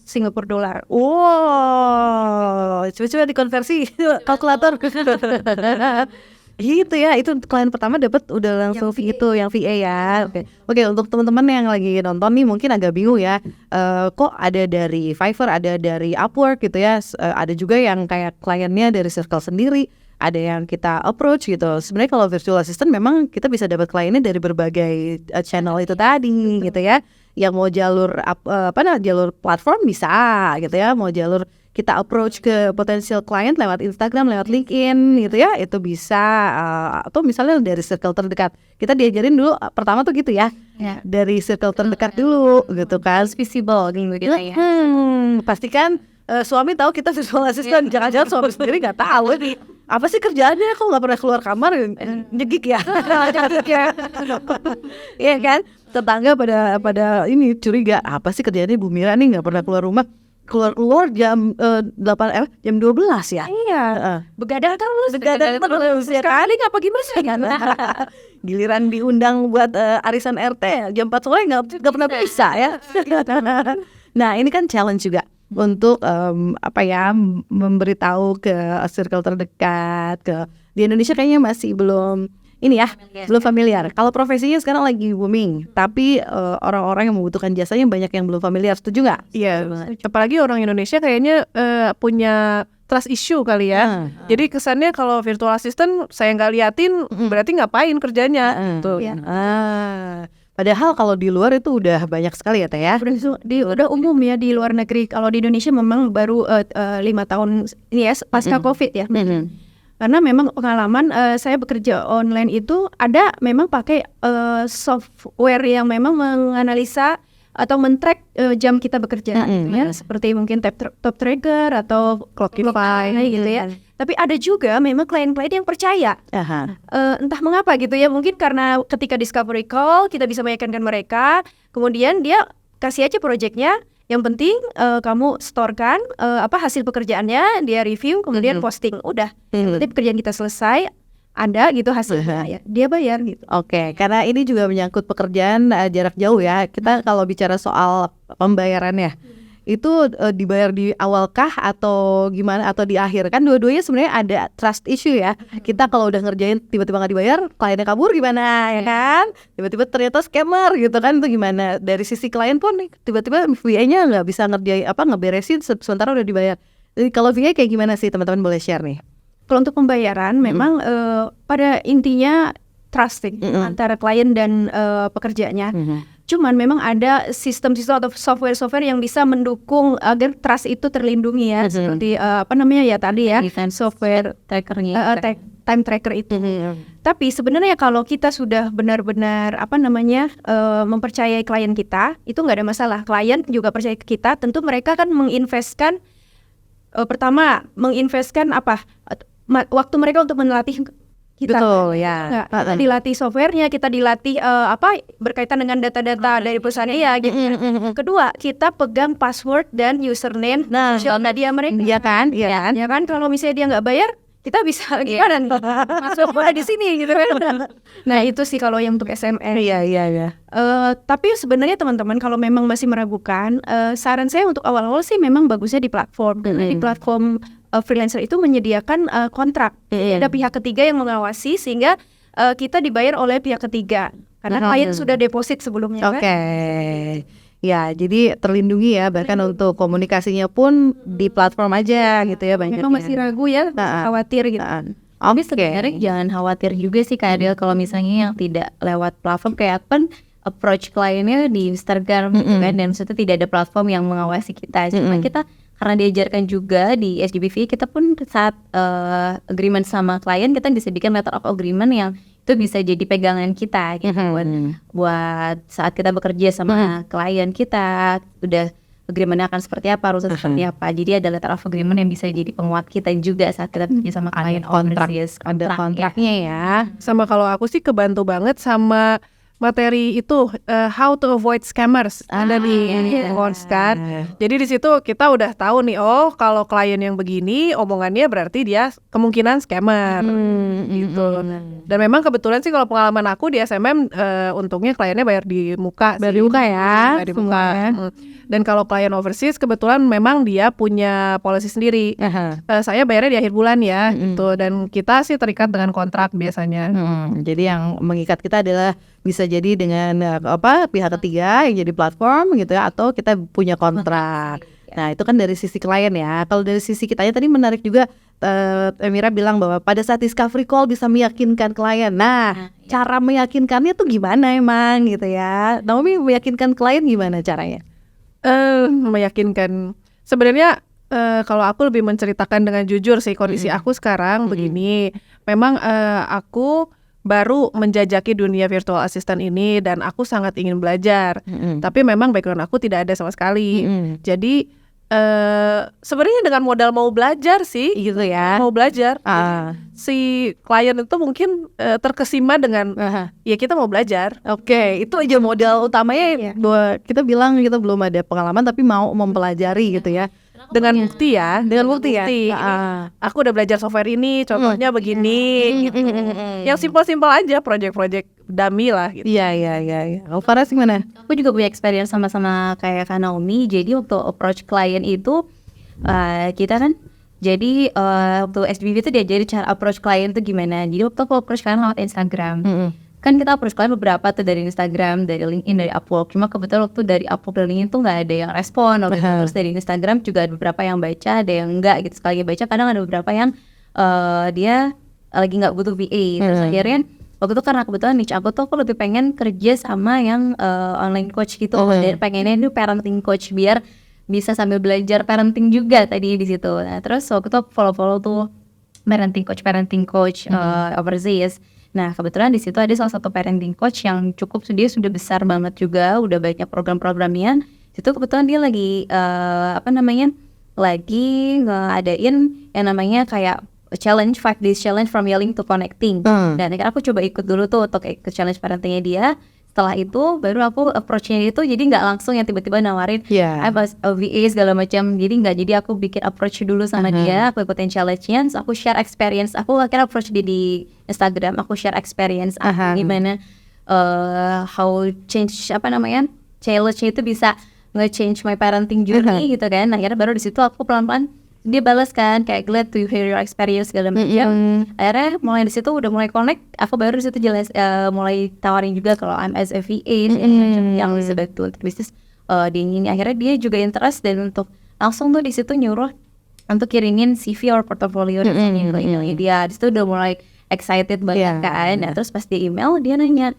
Singapura dolar. Wow, coba dikonversi kalkulator. Gitu ya, itu klien pertama dapat udah langsung itu yang VA ya. Oke, untuk teman-teman yang lagi nonton nih mungkin agak bingung ya, kok ada dari Fiverr, ada dari Upwork gitu ya, ada juga yang kayak kliennya dari circle sendiri, ada yang kita approach gitu. Sebenarnya kalau virtual assistant memang kita bisa dapat kliennya dari berbagai channel itu tadi gitu ya. Yang mau jalur jalur platform bisa gitu ya, mau jalur kita approach ke potensial client lewat Instagram, lewat LinkedIn gitu ya, itu bisa, atau misalnya dari circle terdekat. Kita diajarin dulu pertama tuh gitu ya, dari circle terdekat dulu gitu kan. Visible gitu ya. Pastikan suami tahu kita visual assistant, jangan-jangan suami sendiri nggak tahu nih apa sih kerjaannya, kok nggak pernah keluar kamar, nyegik ya. Iya kan, tetangga pada ini curiga, apa sih kerjaannya Bu Mira nih nggak pernah keluar rumah. Keluar jam 12 ya. Iya. Begadang terus ya kali ngapa gimana. Giliran diundang buat arisan RT jam 4 sore nggak pernah bisa ya. Nah ini kan challenge juga untuk memberitahu ke circle terdekat, di Indonesia kayaknya masih belum ini ya, belum familiar. Kalau profesinya sekarang lagi booming, tapi orang-orang yang membutuhkan jasanya banyak yang belum familiar. Setuju nggak? Iya, apalagi orang Indonesia kayaknya punya trust issue kali ya. Jadi kesannya kalau virtual assistant saya nggak liatin, berarti ngapain kerjanya? Tuh. Padahal kalau di luar itu udah banyak sekali ya Teh ya. Udah umum ya di luar negeri. Kalau di Indonesia memang baru 5 tahun ini ya, pasca COVID ya. Karena memang pengalaman saya bekerja online itu ada memang pakai software yang memang menganalisa atau men-track jam kita bekerja gitu ya, seperti mungkin top tracker atau Clockify gitu ya. Tapi ada juga memang klien-klien yang percaya, entah mengapa gitu ya, mungkin karena ketika discovery call kita bisa meyakinkan mereka, kemudian dia kasih aja projectnya. Yang penting kamu storekan hasil pekerjaannya, dia review, kemudian posting, udah. Nanti pekerjaan kita selesai, ada gitu hasilnya, ya, dia bayar gitu. Oke, karena ini juga menyangkut pekerjaan jarak jauh ya. Kita kalau bicara soal pembayarannya, itu dibayar di awal kah atau gimana, atau di akhir? Kan dua-duanya sebenarnya ada trust issue ya. Kita kalau udah ngerjain tiba-tiba nggak dibayar, kliennya kabur gimana ya kan? Tiba-tiba ternyata scammer gitu kan, itu gimana? Dari sisi klien pun nih, tiba-tiba VA-nya nggak bisa ngerjain ngeberesin sementara udah dibayar. Jadi kalau VA kayak gimana sih, teman-teman boleh share nih? Kalau untuk pembayaran memang pada intinya trusting antara klien dan pekerjanya. Cuman memang ada sistem-sistem atau software-software yang bisa mendukung agar trust itu terlindungi ya, seperti tadi ya, event software trackernya, time tracker itu. Tapi sebenarnya kalau kita sudah benar-benar mempercayai klien kita, itu nggak ada masalah. Klien juga percaya ke kita, tentu mereka kan menginvestkan waktu mereka untuk melatih kita. Betul ya. Kita dilatih softwarenya, kita dilatih berkaitan dengan data-data dari perusahaan gitu. Kedua, kita pegang password dan username social media mereka. Iya kan? Ya kan, kalau misalnya dia nggak bayar, kita bisa gimana nih? Masuk di sini gitu kan. Nah itu sih kalau yang untuk SMM. Iya. Tapi sebenarnya teman-teman kalau memang masih meragukan, saran saya untuk awal-awal sih memang bagusnya di platform. Karena di platform freelancer itu menyediakan kontrak. Ada pihak ketiga yang mengawasi sehingga kita dibayar oleh pihak ketiga. Karena klien sudah deposit sebelumnya. Oke. Ya, jadi terlindungi ya, bahkan untuk komunikasinya pun di platform aja gitu ya banyaknya. Memang masih ragu ya, khawatir gitu. Tapi sebenarnya jangan khawatir juga sih Kak Adel, kalau misalnya yang tidak lewat platform kayak kan approach kliennya di Instagram gitu kan, dan maksudnya tidak ada platform yang mengawasi kita. Cuma kita karena diajarkan juga di SGBV, kita pun saat agreement sama klien kita disediakan letter of agreement yang itu bisa jadi pegangan kita gitu buat saat kita bekerja sama klien kita, udah agreementnya akan seperti apa, rules seperti apa. Jadi ada letter of agreement yang bisa jadi penguat kita juga saat kita bekerja sama klien. Ada kontraknya ya. Sama kalau aku sih kebantu banget sama materi itu how to avoid scammers ada di course kan. Jadi di situ kita udah tahu nih, oh kalau klien yang begini omongannya berarti dia kemungkinan scammer gitu. Dan memang kebetulan sih kalau pengalaman aku di SMM untungnya kliennya bayar di muka sih. Bayar di muka ya. Bayar di muka. Dan kalau klien overseas kebetulan memang dia punya policy sendiri. Saya bayarnya di akhir bulan ya gitu, dan kita sih terikat dengan kontrak biasanya. Jadi yang mengikat kita adalah bisa jadi dengan pihak ketiga yang jadi platform gitu ya, atau kita punya kontrak. Nah itu kan dari sisi klien ya. Kalau dari sisi kitanya tadi menarik juga, Emira bilang bahwa pada saat discovery call bisa meyakinkan klien. Nah cara meyakinkannya tuh gimana emang gitu ya? Naomi meyakinkan klien gimana caranya? Meyakinkan sebenarnya kalau aku lebih menceritakan dengan jujur sih kondisi aku sekarang begini. Memang aku baru menjajaki dunia virtual assistant ini dan aku sangat ingin belajar. Tapi memang background aku tidak ada sama sekali. Jadi sebenarnya dengan modal mau belajar sih gitu ya. Mau belajar. Si klien itu mungkin terkesima dengan ya kita mau belajar. Oke, itu aja modal utamanya. Kita bilang kita belum ada pengalaman tapi mau mempelajari gitu ya. Dengan bukti ya. Aku udah belajar software ini, contohnya begini gitu. Yang simpel-simpel aja, project-project dummy lah gitu. Iya. Kalau Farah gimana? Aku juga punya experience sama-sama kayak Kak Naomi. Jadi waktu approach klien itu kita kan jadi waktu SBB itu diajari cara approach klien itu gimana. Jadi waktu aku approach klien lewat Instagram. Kan kita approach klien beberapa tuh dari Instagram, dari LinkedIn, dari Upwork. Cuma kebetulan waktu dari Upwork dan LinkedIn tuh nggak ada yang respon. Terus dari Instagram juga ada beberapa yang baca, ada yang enggak gitu. Sekali lagi baca, kadang ada beberapa yang dia lagi nggak butuh VA. Terus akhirnya waktu itu karena kebetulan niche aku tuh aku lebih pengen kerja sama yang online coach gitu. Dan pengennya itu parenting coach biar bisa sambil belajar parenting juga tadi di situ. Nah terus waktu itu aku follow tuh parenting coach overseas. Nah kebetulan di situ ada salah satu parenting coach yang dia sudah besar banget juga, udah banyak program-programnya. Situ kebetulan dia lagi lagi ngadain yang namanya kayak challenge 5 days challenge from yelling to connecting. Dan akhirnya aku coba ikut dulu tuh untuk ikut challenge parentingnya dia. Setelah itu baru aku approach-nya itu jadi nggak langsung yang tiba-tiba nawarin VA segala macam. Jadi aku bikin approach dulu sama dia, aku ikutin challenge-nya, aku share experience. Aku akhirnya approach dia di Instagram, aku share experience gimana how change challenge-nya itu bisa nge-change my parenting journey gitu kan. Nah, akhirnya baru di situ aku pelan-pelan dia balas kan kayak glad to hear your experience segala macam. Akhirnya mulai di situ udah mulai connect. Aku baru di situ jelas mulai tawarin juga kalau I'm as a VA yang bisa bantu untuk bisnis di ini. Akhirnya dia juga interest dan untuk langsung tuh di situ nyuruh untuk kirimin CV or portfolio dia. Di situ udah mulai excited banget kan. Nah terus pas di email dia nanya,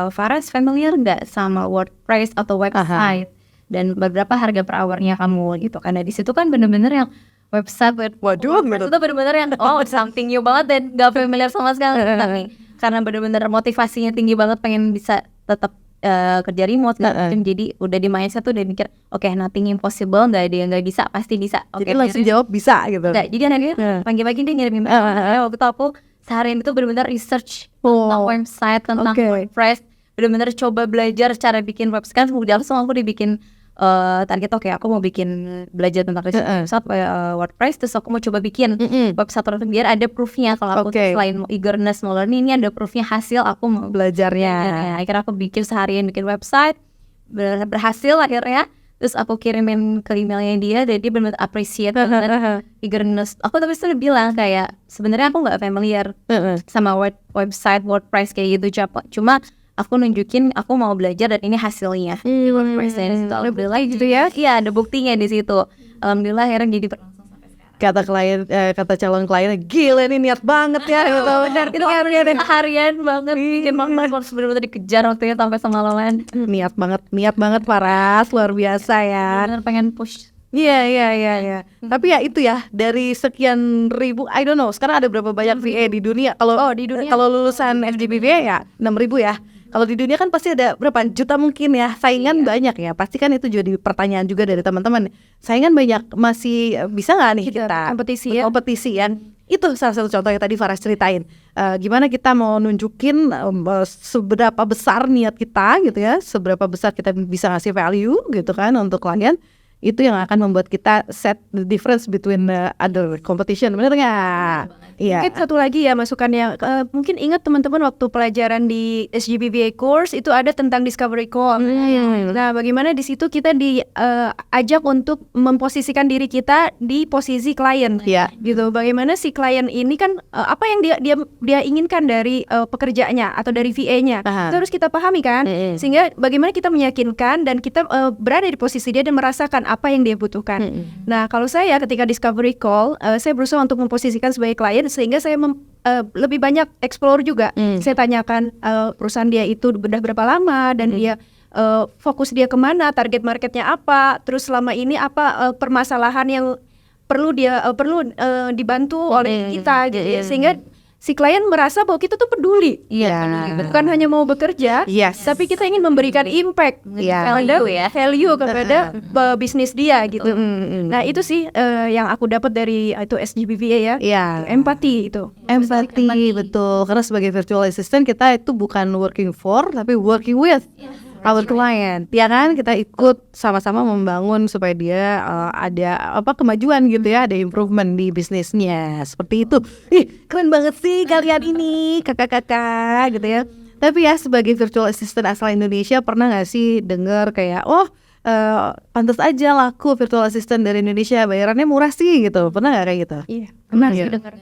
Farah familiar nggak sama WordPress atau website? Dan beberapa harga per hour-nya kamu gitu. Karena di situ kan bener-bener yang website waduh itu bener-bener yang something new banget dan gak familiar sama sekali. Tapi karena bener-bener motivasinya tinggi banget pengen bisa tetap kerja remote jadi udah di mindset tuh udah mikir nothing impossible, gak ada yang gak bisa, pasti bisa. Jadi langsung jawab bisa gitu. Jadi akhirnya pagi-pagi dia ngirim email. Waktu itu aku seharian itu benar-benar research tentang website, tentang WordPress, benar-benar coba belajar cara bikin website. Kan langsung aku dibikin target, oke aku mau bikin belajar tentang website WordPress, terus aku mau coba bikin website biar ada proofnya kalau aku selain eagerness mau learning, ini ada proofnya hasil aku mau belajarnya. Akhirnya aku bikin seharian bikin website, berhasil akhirnya. Terus aku kirimin ke emailnya dia, dan dia benar-benar appreciate banget eagerness. Aku tapi sudah bilang kayak sebenarnya aku nggak familiar sama website WordPress kayak gitu, cuma aku nunjukin aku mau belajar dan ini hasilnya. WordPress dan itu alhamdulillah gitu ya. Iya, ada buktinya di situ. Alhamdulillah akhirnya jadi berlangsung sampai sekarang. Kata klien, kata calon kliennya, gila ini niat banget ya. Benar, itu harian banget. Emang harus benar-benar dikejar waktunya sampai semalaman. Niat banget Faras, luar biasa ya. Benar pengen push. Iya. Tapi ya itu ya, dari sekian ribu, I don't know, sekarang ada berapa banyak VA di dunia? Kalau lulusan FGBVA ya 6.000 ya. Kalau di dunia kan pasti ada berapa juta mungkin ya, saingan banyak ya. Pasti kan itu jadi pertanyaan juga dari teman-teman. Saingan banyak, masih bisa nggak nih kita kompetisi ya? Itu salah satu contoh yang tadi Faras ceritain. Gimana kita mau nunjukin seberapa besar niat kita gitu ya, seberapa besar kita bisa ngasih value gitu kan untuk klien. Itu yang akan membuat kita set the difference between the other competition, bener nggak? Iya. Mungkin satu lagi ya masukannya, mungkin ingat teman-teman waktu pelajaran di SGBVA course itu ada tentang discovery call. Nah, bagaimana di situ kita diajak untuk memposisikan diri kita di posisi klien, gitu. Bagaimana si klien ini kan apa yang dia inginkan dari pekerjaannya atau dari VA-nya, itu harus kita pahami kan, sehingga bagaimana kita meyakinkan dan kita berada di posisi dia dan merasakan apa yang dia butuhkan. Nah, kalau saya ketika discovery call, saya berusaha untuk memposisikan sebagai klien sehingga saya lebih banyak explore juga. Saya tanyakan perusahaan dia itu udah berapa lama dan dia fokus dia kemana, target marketnya apa, terus selama ini apa permasalahan yang perlu dibantu oleh kita gitu ya, sehingga si klien merasa bahwa kita tuh peduli, bukan hanya mau bekerja, tapi kita ingin memberikan impact, value kepada bisnis dia gitu. Nah itu sih yang aku dapat dari itu SGBVA ya, empati itu. Empati, betul. Karena sebagai virtual assistant kita itu bukan working for, tapi working with our client, ya kan? Kita ikut sama-sama membangun supaya dia ada kemajuan gitu ya, ada improvement di bisnisnya. Seperti itu. Keren banget sih kalian ini, kakak-kakak gitu ya. Tapi ya sebagai virtual assistant asal Indonesia, pernah nggak sih dengar kayak pantas aja laku virtual assistant dari Indonesia, bayarannya murah sih gitu. Pernah nggak kayak gitu? Iya, pernah sih dengar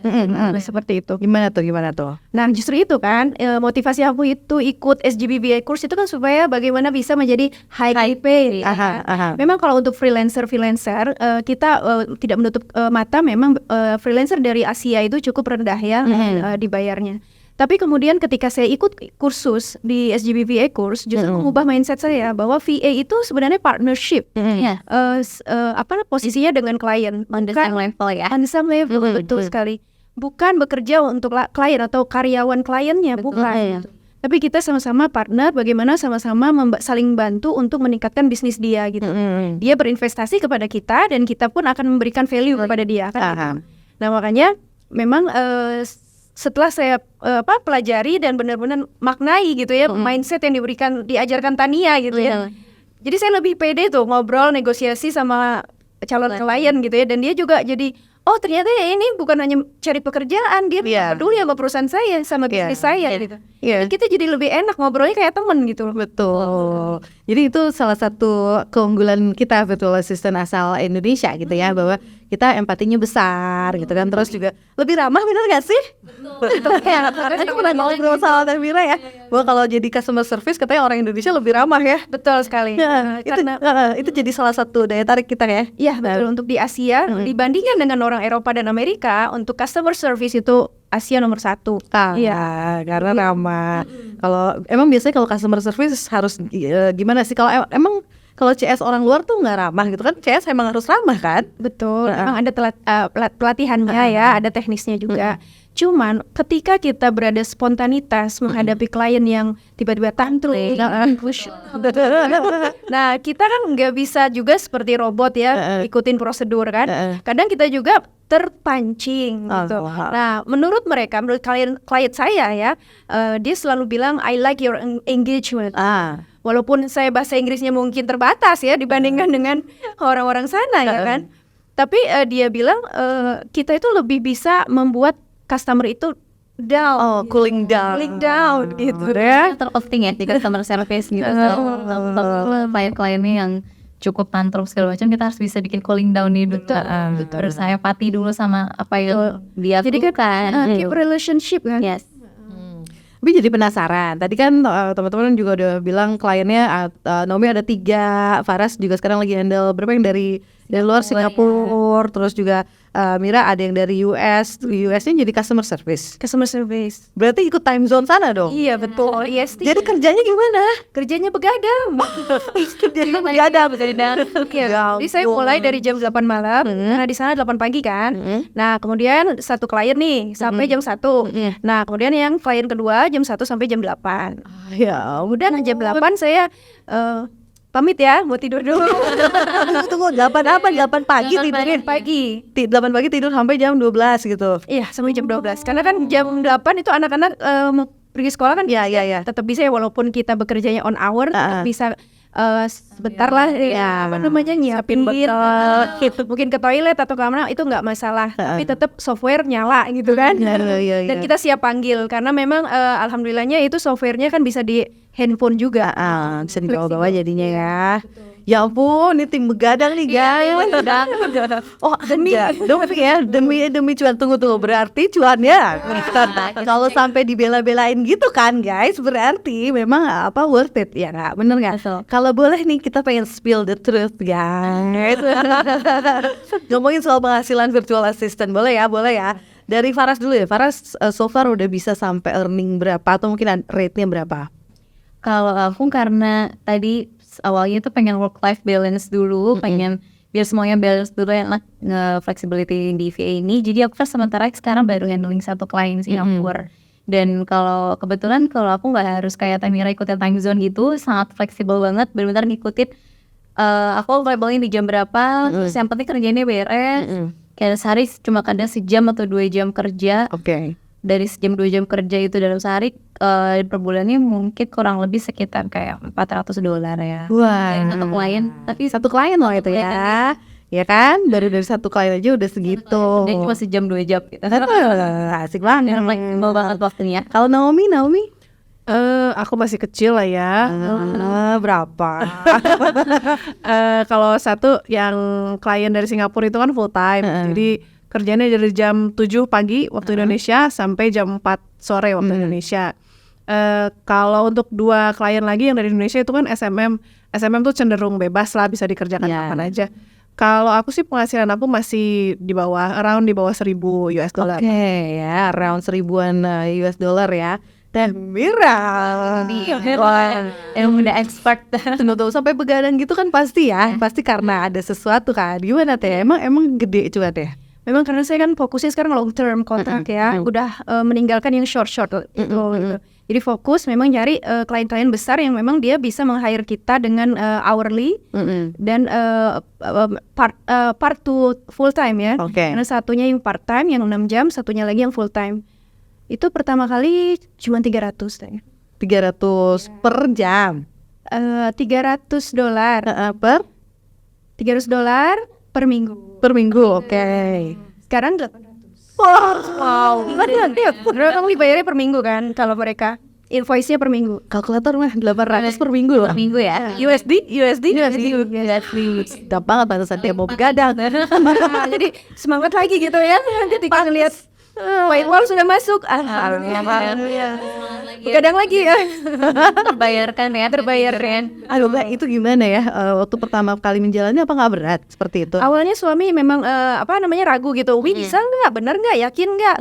seperti itu. Gimana tuh? Nah justru itu kan motivasi aku itu ikut SGBVA course itu kan supaya bagaimana bisa menjadi high pay. Memang kalau untuk freelancer kita tidak menutup mata, memang freelancer dari Asia itu cukup rendah ya dibayarnya. Tapi kemudian ketika saya ikut kursus di SGBVA course, justru mengubah mindset saya bahwa VA itu sebenarnya partnership. Posisinya dengan klien. On the same level ya. On the same level, betul sekali. Bukan bekerja untuk klien atau karyawan kliennya, bukan. Tapi kita sama-sama partner, bagaimana sama-sama saling bantu untuk meningkatkan bisnis dia gitu. Dia berinvestasi kepada kita dan kita pun akan memberikan value kepada dia kan. Nah makanya memang setelah saya pelajari dan benar-benar maknai gitu ya mindset yang diajarkan Tania gitu ya. Jadi saya lebih pede tuh ngobrol negosiasi sama calon klien gitu ya, dan dia juga jadi ternyata ya ini bukan hanya cari pekerjaan, dia peduli sama perusahaan saya, sama bisnis saya gitu. Kita jadi lebih enak ngobrolnya kayak temen gitu. Betul. Jadi itu salah satu keunggulan kita virtual assistant asal Indonesia gitu ya, bahwa kita empatinya besar gitu kan, terus juga lebih ramah, bener gak sih? Betul. Aku pernah ngobrol sama Tamira ya, bahwa kalau jadi customer service katanya orang Indonesia lebih ramah ya. Betul sekali. Itu jadi salah satu daya tarik kita ya. Iya betul, untuk di Asia dibandingkan dengan orang Eropa dan Amerika, untuk customer service itu Asia nomor 1. Karena ramah. Kalau biasanya kalau customer service harus gimana sih? Kalau CS orang luar tuh nggak ramah gitu kan, CS emang harus ramah kan? Betul, emang ada pelatihannya ya, ada teknisnya juga. Cuman ketika kita berada spontanitas menghadapi klien yang tiba-tiba tantrum, nah kita kan nggak bisa juga seperti robot ya, ikutin prosedur kan. Kadang kita juga terpancing gitu. Nah, menurut klien saya ya, dia selalu bilang I like your engagement. Walaupun saya bahasa Inggrisnya mungkin terbatas ya dibandingkan dengan orang-orang sana ya kan. Tapi dia bilang kita itu lebih bisa membuat customer itu down, cooling down gitu ya. Terpenting ya di customer service gitu. Klien-kliennya yang cukup tantrum segala macam, kita harus bisa bikin cooling down nih dulu. Terus saya pati dulu sama apa yang dia lakukan. Keep relationship kan. Yes. Tapi jadi penasaran. Tadi kan teman-teman juga udah bilang kliennya Naomi ada 3, Faras juga sekarang lagi handle berapa yang dari luar Singapura, terus juga Mira ada yang dari US-nya jadi customer service. Berarti ikut time zone sana dong? Iya betul. EST. Jadi kerjanya gimana? Kerjanya begadang. Kerjanya begadang. Jadi saya mulai dari jam 8 malam, karena di sana 8 pagi kan. Nah kemudian satu klien nih sampai jam 1. Nah kemudian yang klien kedua jam 1 sampai jam 8. Ya udah jam 8 saya pamit ya, mau tidur dulu. Tunggu, 8 pagi tidurin? 8 pagi 8 pagi tidur sampai jam 12 gitu? Iya, sampai jam 12. Karena kan jam 8 itu anak-anak mau pergi sekolah kan. Iya. Tetap bisa ya, walaupun kita bekerjanya on hour, tetap bisa sebentar lah apa namanya nyiapin bekal, mungkin ke toilet atau kemana itu nggak masalah. Tapi tetap software nyala gitu kan. Dan kita siap panggil karena memang alhamdulillahnya itu softwarenya kan bisa di handphone juga. Bisa dibawa-bawa jadinya ya. Ya ampun, ini tim begadang nih guys. Oh demi cuan. Tunggu berarti cuannya kalau sampai dibela-belain gitu kan guys, berarti memang worth it ya nggak? Bener nggak? Kalau boleh nih kita pengen spill the truth guys. Ngomongin soal penghasilan virtual assistant, boleh ya? Dari Faras dulu ya. Faras so far udah bisa sampai earning berapa atau mungkin rate-nya berapa? Kalau aku karena tadi awalnya tuh pengen work life balance dulu, pengen biar semuanya balance dulu, enak flexibility di VA ini. Jadi aku sementara sekarang baru handling satu klien Singapura. Dan kalau kebetulan kalau aku nggak harus kayak Tamira ikutin time zone gitu, sangat fleksibel banget, benar-benar ngikutin aku available-nya di jam berapa, terus yang penting kerjanya beres. Kayak sehari cuma kadang sejam atau 2 jam kerja. Dari sejam 2 jam kerja itu dalam sehari, per bulannya mungkin kurang lebih sekitar kayak $400 ya. Wah, satu klien, tapi satu klien loh itu ya. Ya kan, dari satu klien aja udah segitu. Dan cuma sejam 2 jam gitu. Asik banget. Fleksibel banget waktunya. Kalau Naomi? Aku masih kecil lah ya. Berapa? Kalau satu yang klien dari Singapura itu kan full time. Jadi kerjanya dari jam 7 pagi waktu Indonesia sampai jam 4 sore waktu Indonesia. Kalau untuk 2 klien lagi yang dari Indonesia itu kan SMM tuh cenderung bebas lah, bisa dikerjakan kapan aja. Kalau aku sih penghasilan aku masih di bawah 1,000 US dollar. Ya, around 1,000-an US dollar ya. Dan Mira, yang udah expert. Tunggu sampai begadang gitu kan pasti ya, pasti karena ada sesuatu kan. Gimana Teh? Emang gede juga Teh? Memang karena saya kan fokusnya sekarang long term kontrak ya, udah meninggalkan yang short gitu. Jadi fokus memang cari klien-klien besar yang memang dia bisa meng-hire kita dengan hourly dan part to full time ya. Karena satunya yang part time yang 6 jam, satunya lagi yang full time. Itu pertama kali cuma 300 ya. 300 per jam. $300 Per $300 per minggu. Per minggu, Sekarang 800. Wow. Berapa kali bayarnya per minggu kan kalau mereka invoice-nya per minggu. Kalkulator mah 800 per minggu loh. Per minggu ya. USD. Sedap banget pantesan dia mau begadang. Jadi semangat lagi gitu ya. Ketika ngelihat Whitewall sudah masuk. Begadang lagi ya. Terbayarkan. Aduh Mbak, itu gimana ya? Waktu pertama kali menjalani apa nggak berat seperti itu? Awalnya suami memang ragu gitu. Umi bisa nggak? Bener nggak? Yakin nggak?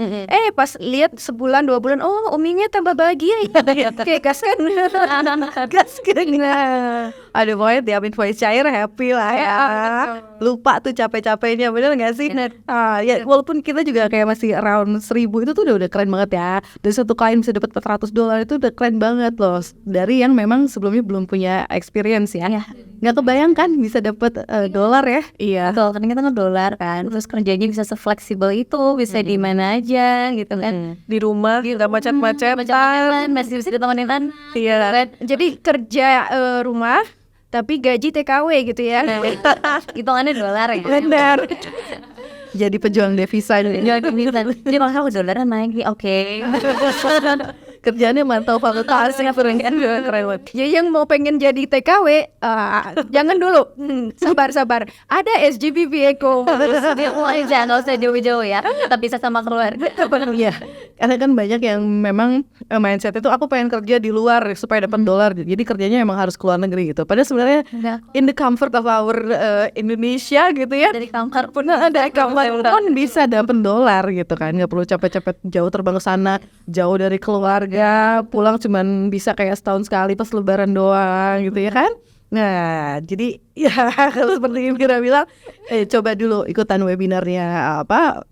Pas lihat sebulan 2 bulan, oh Uminya tambah bahagia. Kayak gas kan. Aduh, pokoknya tiap invoice cair happy lah ya. Lupa tuh capek-capeknya, bener gak sih? Ya walaupun kita juga kayak masih around 1.000 itu tuh udah keren banget ya. Dari satu klien bisa dapat $400 itu udah keren banget loh. Dari yang memang sebelumnya belum punya experience ya. Nggak kebayangkan bisa dapat dolar ya. Iya. Betul, karena kita $1 kan, terus kerjanya bisa se-fleksibel itu, bisa di mana aja gitu kan. Di rumah nggak macet-macetan. Masih bisa ditemenin anak. Iya. Jadi kerja rumah tapi gaji TKW gitu ya. Hitungannya $, ya. Benar. Jadi pejuang devisa dulu. Jadi kalau kamu $, naik, oke. Kerjaannya mantau fakultas keren banget. Jadi yang mau pengen jadi TKW jangan dulu. Sabar. Ada SGBV Eko. Jangan, nggak usah jauh-jauh ya, tetap bisa sama keluarga. Iya, karena kan banyak yang memang mindset itu aku pengen kerja di luar supaya dapat dolar. Jadi kerjanya emang harus keluar negeri gitu. Padahal sebenarnya in the comfort of our Indonesia gitu ya. Dari kamar Pun ada kamar pun bisa dapat dolar gitu kan. Nggak perlu capek-capek jauh terbang ke sana, jauh dari keluarga, pulang cuman bisa kayak setahun sekali pas lebaran doang gitu ya kan. Nah, jadi ya kalau seperti Mira bilang, coba dulu ikutan webinarnya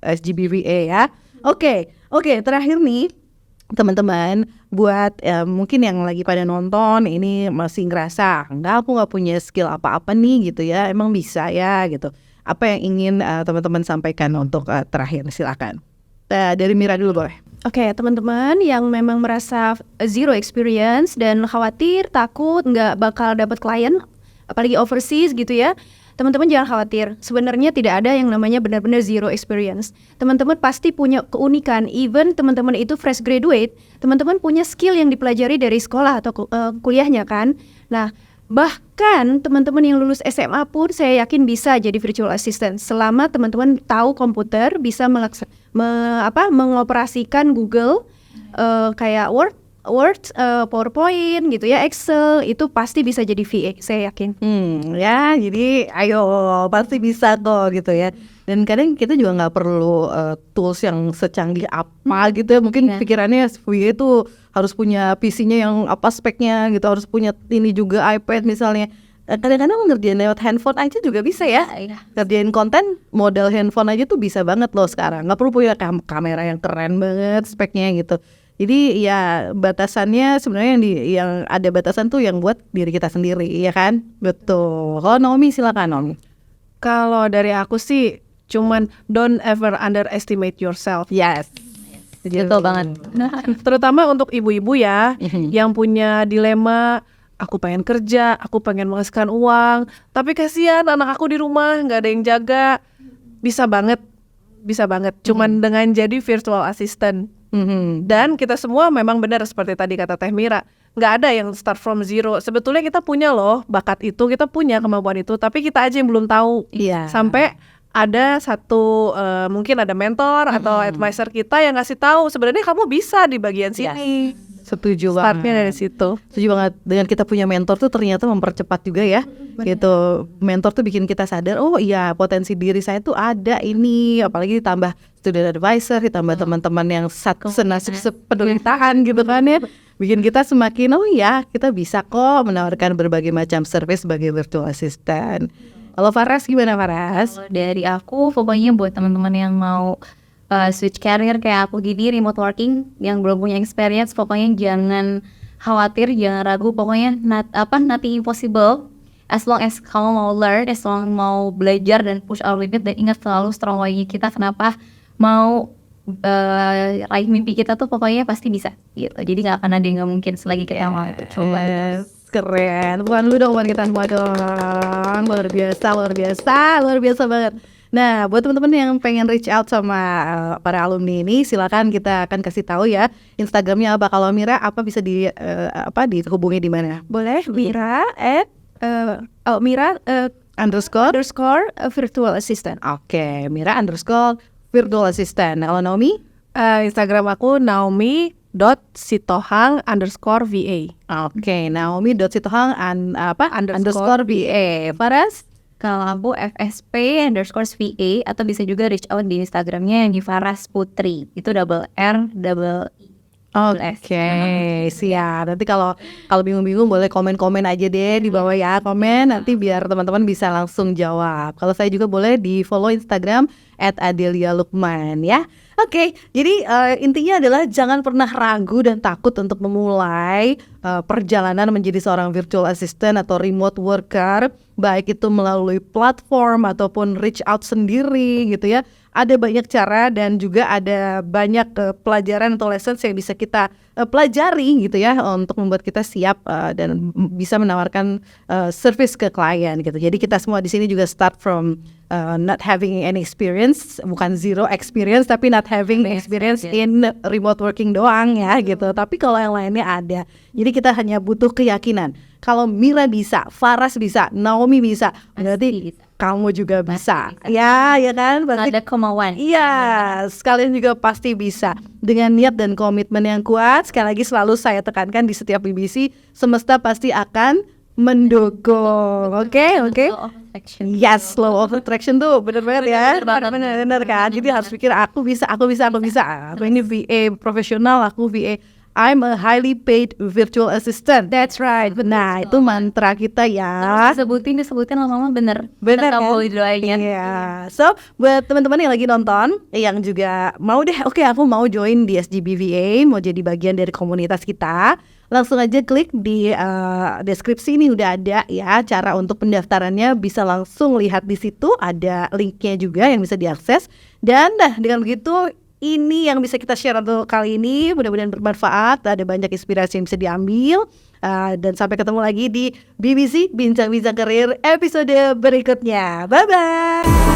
SGBVA ya. Oke, terakhir nih teman-teman, buat mungkin yang lagi pada nonton ini masih ngerasa aku nggak punya skill apa-apa nih gitu ya, emang bisa ya gitu. Apa yang ingin teman-teman sampaikan untuk terakhir, silakan. Dari Mira dulu boleh. Oke, teman-teman yang memang merasa zero experience dan khawatir, takut nggak bakal dapat klien, apalagi overseas gitu ya, teman-teman jangan khawatir. Sebenarnya tidak ada yang namanya benar-benar zero experience. Teman-teman pasti punya keunikan. Even teman-teman itu fresh graduate, teman-teman punya skill yang dipelajari dari sekolah atau kuliahnya kan. Nah, bahkan teman-teman yang lulus SMA pun saya yakin bisa jadi virtual assistant selama teman-teman tahu komputer, bisa mengoperasikan Google kayak Word, PowerPoint gitu ya, Excel, itu pasti bisa jadi VA, saya yakin. Ya, jadi ayo pasti bisa kok gitu ya. Dan kadang kita juga nggak perlu tools yang secanggih apa gitu ya. Mungkin pikirannya VA itu harus punya PC-nya yang apa speknya gitu, harus punya ini juga iPad misalnya. Kadang-kadang ngerjain lewat handphone aja juga bisa ya. Ngerjain konten model handphone aja tuh bisa banget loh sekarang. Nggak perlu punya kamera yang keren banget speknya gitu. Jadi ya batasannya sebenarnya yang ada batasan tuh yang buat diri kita sendiri, ya kan? Betul. Kalau Naomi silakan Naomi. Kalau dari aku sih cuman don't ever underestimate yourself. Yes. Betul banget. Terutama untuk ibu-ibu ya yang punya dilema, aku pengen kerja, aku pengen menghasilkan uang, tapi kasihan anak aku di rumah nggak ada yang jaga. Bisa banget. Cuman dengan jadi virtual assistant. Dan kita semua memang benar seperti tadi kata Teh Mira, nggak ada yang start from zero. Sebetulnya kita punya loh bakat itu, kita punya kemampuan itu, tapi kita aja yang belum tahu. Sampai ada satu mungkin ada mentor atau advisor kita yang ngasih tahu sebenarnya kamu bisa di bagian sini. Setuju banget. Startnya dari situ. Setuju banget. Dengan kita punya mentor tuh ternyata mempercepat juga ya. Gitu. Mentor tuh bikin kita sadar, oh iya potensi diri saya tuh ada ini. Apalagi ditambah student advisor, ditambah teman-teman yang senasib sependeritaan gitu kan ya. Bikin kita semakin, oh iya kita bisa kok menawarkan berbagai macam service sebagai virtual assistant. Kalau Faras gimana Faras? Dari aku pokoknya buat teman-teman yang mau switch career kayak aku gini, remote working, yang belum punya experience, pokoknya jangan khawatir, jangan ragu, pokoknya nothing impossible. As long as kamu mau learn, as long mau belajar dan push our limit, dan ingat selalu strong way kita kenapa mau raih mimpi kita tuh pokoknya pasti bisa gitu. Jadi nggak akan ada yang nggak mungkin selagi kita mau coba. Keren, bukan lu dong, bukan kita semua dong. Luar biasa banget. Nah, buat teman-teman yang pengen reach out sama para alumni ini, silakan, kita akan kasih tahu ya Instagramnya apa. Kalau Mira apa bisa dihubungi di mana? Boleh, Mira __ virtual assistant. Oke, Mira _ virtual assistant. Kalau Naomi? Instagram aku naomi.sitohang _VA. Oke, naomi.sitohang _VA. Faras? Kalau aku FSP_VA, atau bisa juga reach out di Instagramnya yang di Faras Putri, itu double R double I. Oke, siap. Nanti kalau bingung-bingung boleh komen-komen aja deh di bawah ya, komen nanti biar teman-teman bisa langsung jawab. Kalau saya juga boleh di follow Instagram @adelia_lukman ya. Oke, jadi intinya adalah jangan pernah ragu dan takut untuk memulai perjalanan menjadi seorang virtual assistant atau remote worker, baik itu melalui platform ataupun reach out sendiri gitu ya. Ada banyak cara dan juga ada banyak pelajaran atau lessons yang bisa kita pelajari gitu ya untuk membuat kita siap dan bisa menawarkan service ke klien gitu. Jadi kita semua di sini juga start from not having any experience, bukan zero experience tapi not having experience in remote working doang ya gitu. Tapi kalau yang lainnya ada. Jadi kita hanya butuh keyakinan. Kalau Mira bisa, Faras bisa, Naomi bisa, berarti kamu juga bisa. Ya kan? Pasti Ada kemauan. iya, sekalian juga pasti bisa. Dengan niat dan komitmen yang kuat, sekali lagi selalu saya tekankan di setiap BBC, semesta pasti akan mendukung. Oke. Yes, law of attraction tuh bener banget ya. Bener kan. Jadi harus pikir aku bisa. Aku ini VA profesional, aku VA. I'm a highly paid virtual assistant. That's right. Nah, itu mantra kita ya. Disebutin lama-lama bener. Bener Tetap kan? boleh doain. Iya. So, buat teman-teman yang lagi nonton, yang juga mau deh, oke aku mau join di SGBVA, mau jadi bagian dari komunitas kita, langsung aja klik di deskripsi ini udah ada ya cara untuk pendaftarannya, bisa langsung lihat di situ, ada linknya juga yang bisa diakses. Dan dengan begitu ini yang bisa kita share untuk kali ini, mudah-mudahan bermanfaat, ada banyak inspirasi yang bisa diambil. Dan sampai ketemu lagi di BBC Bincang-Bincang Karir episode berikutnya. Bye-bye.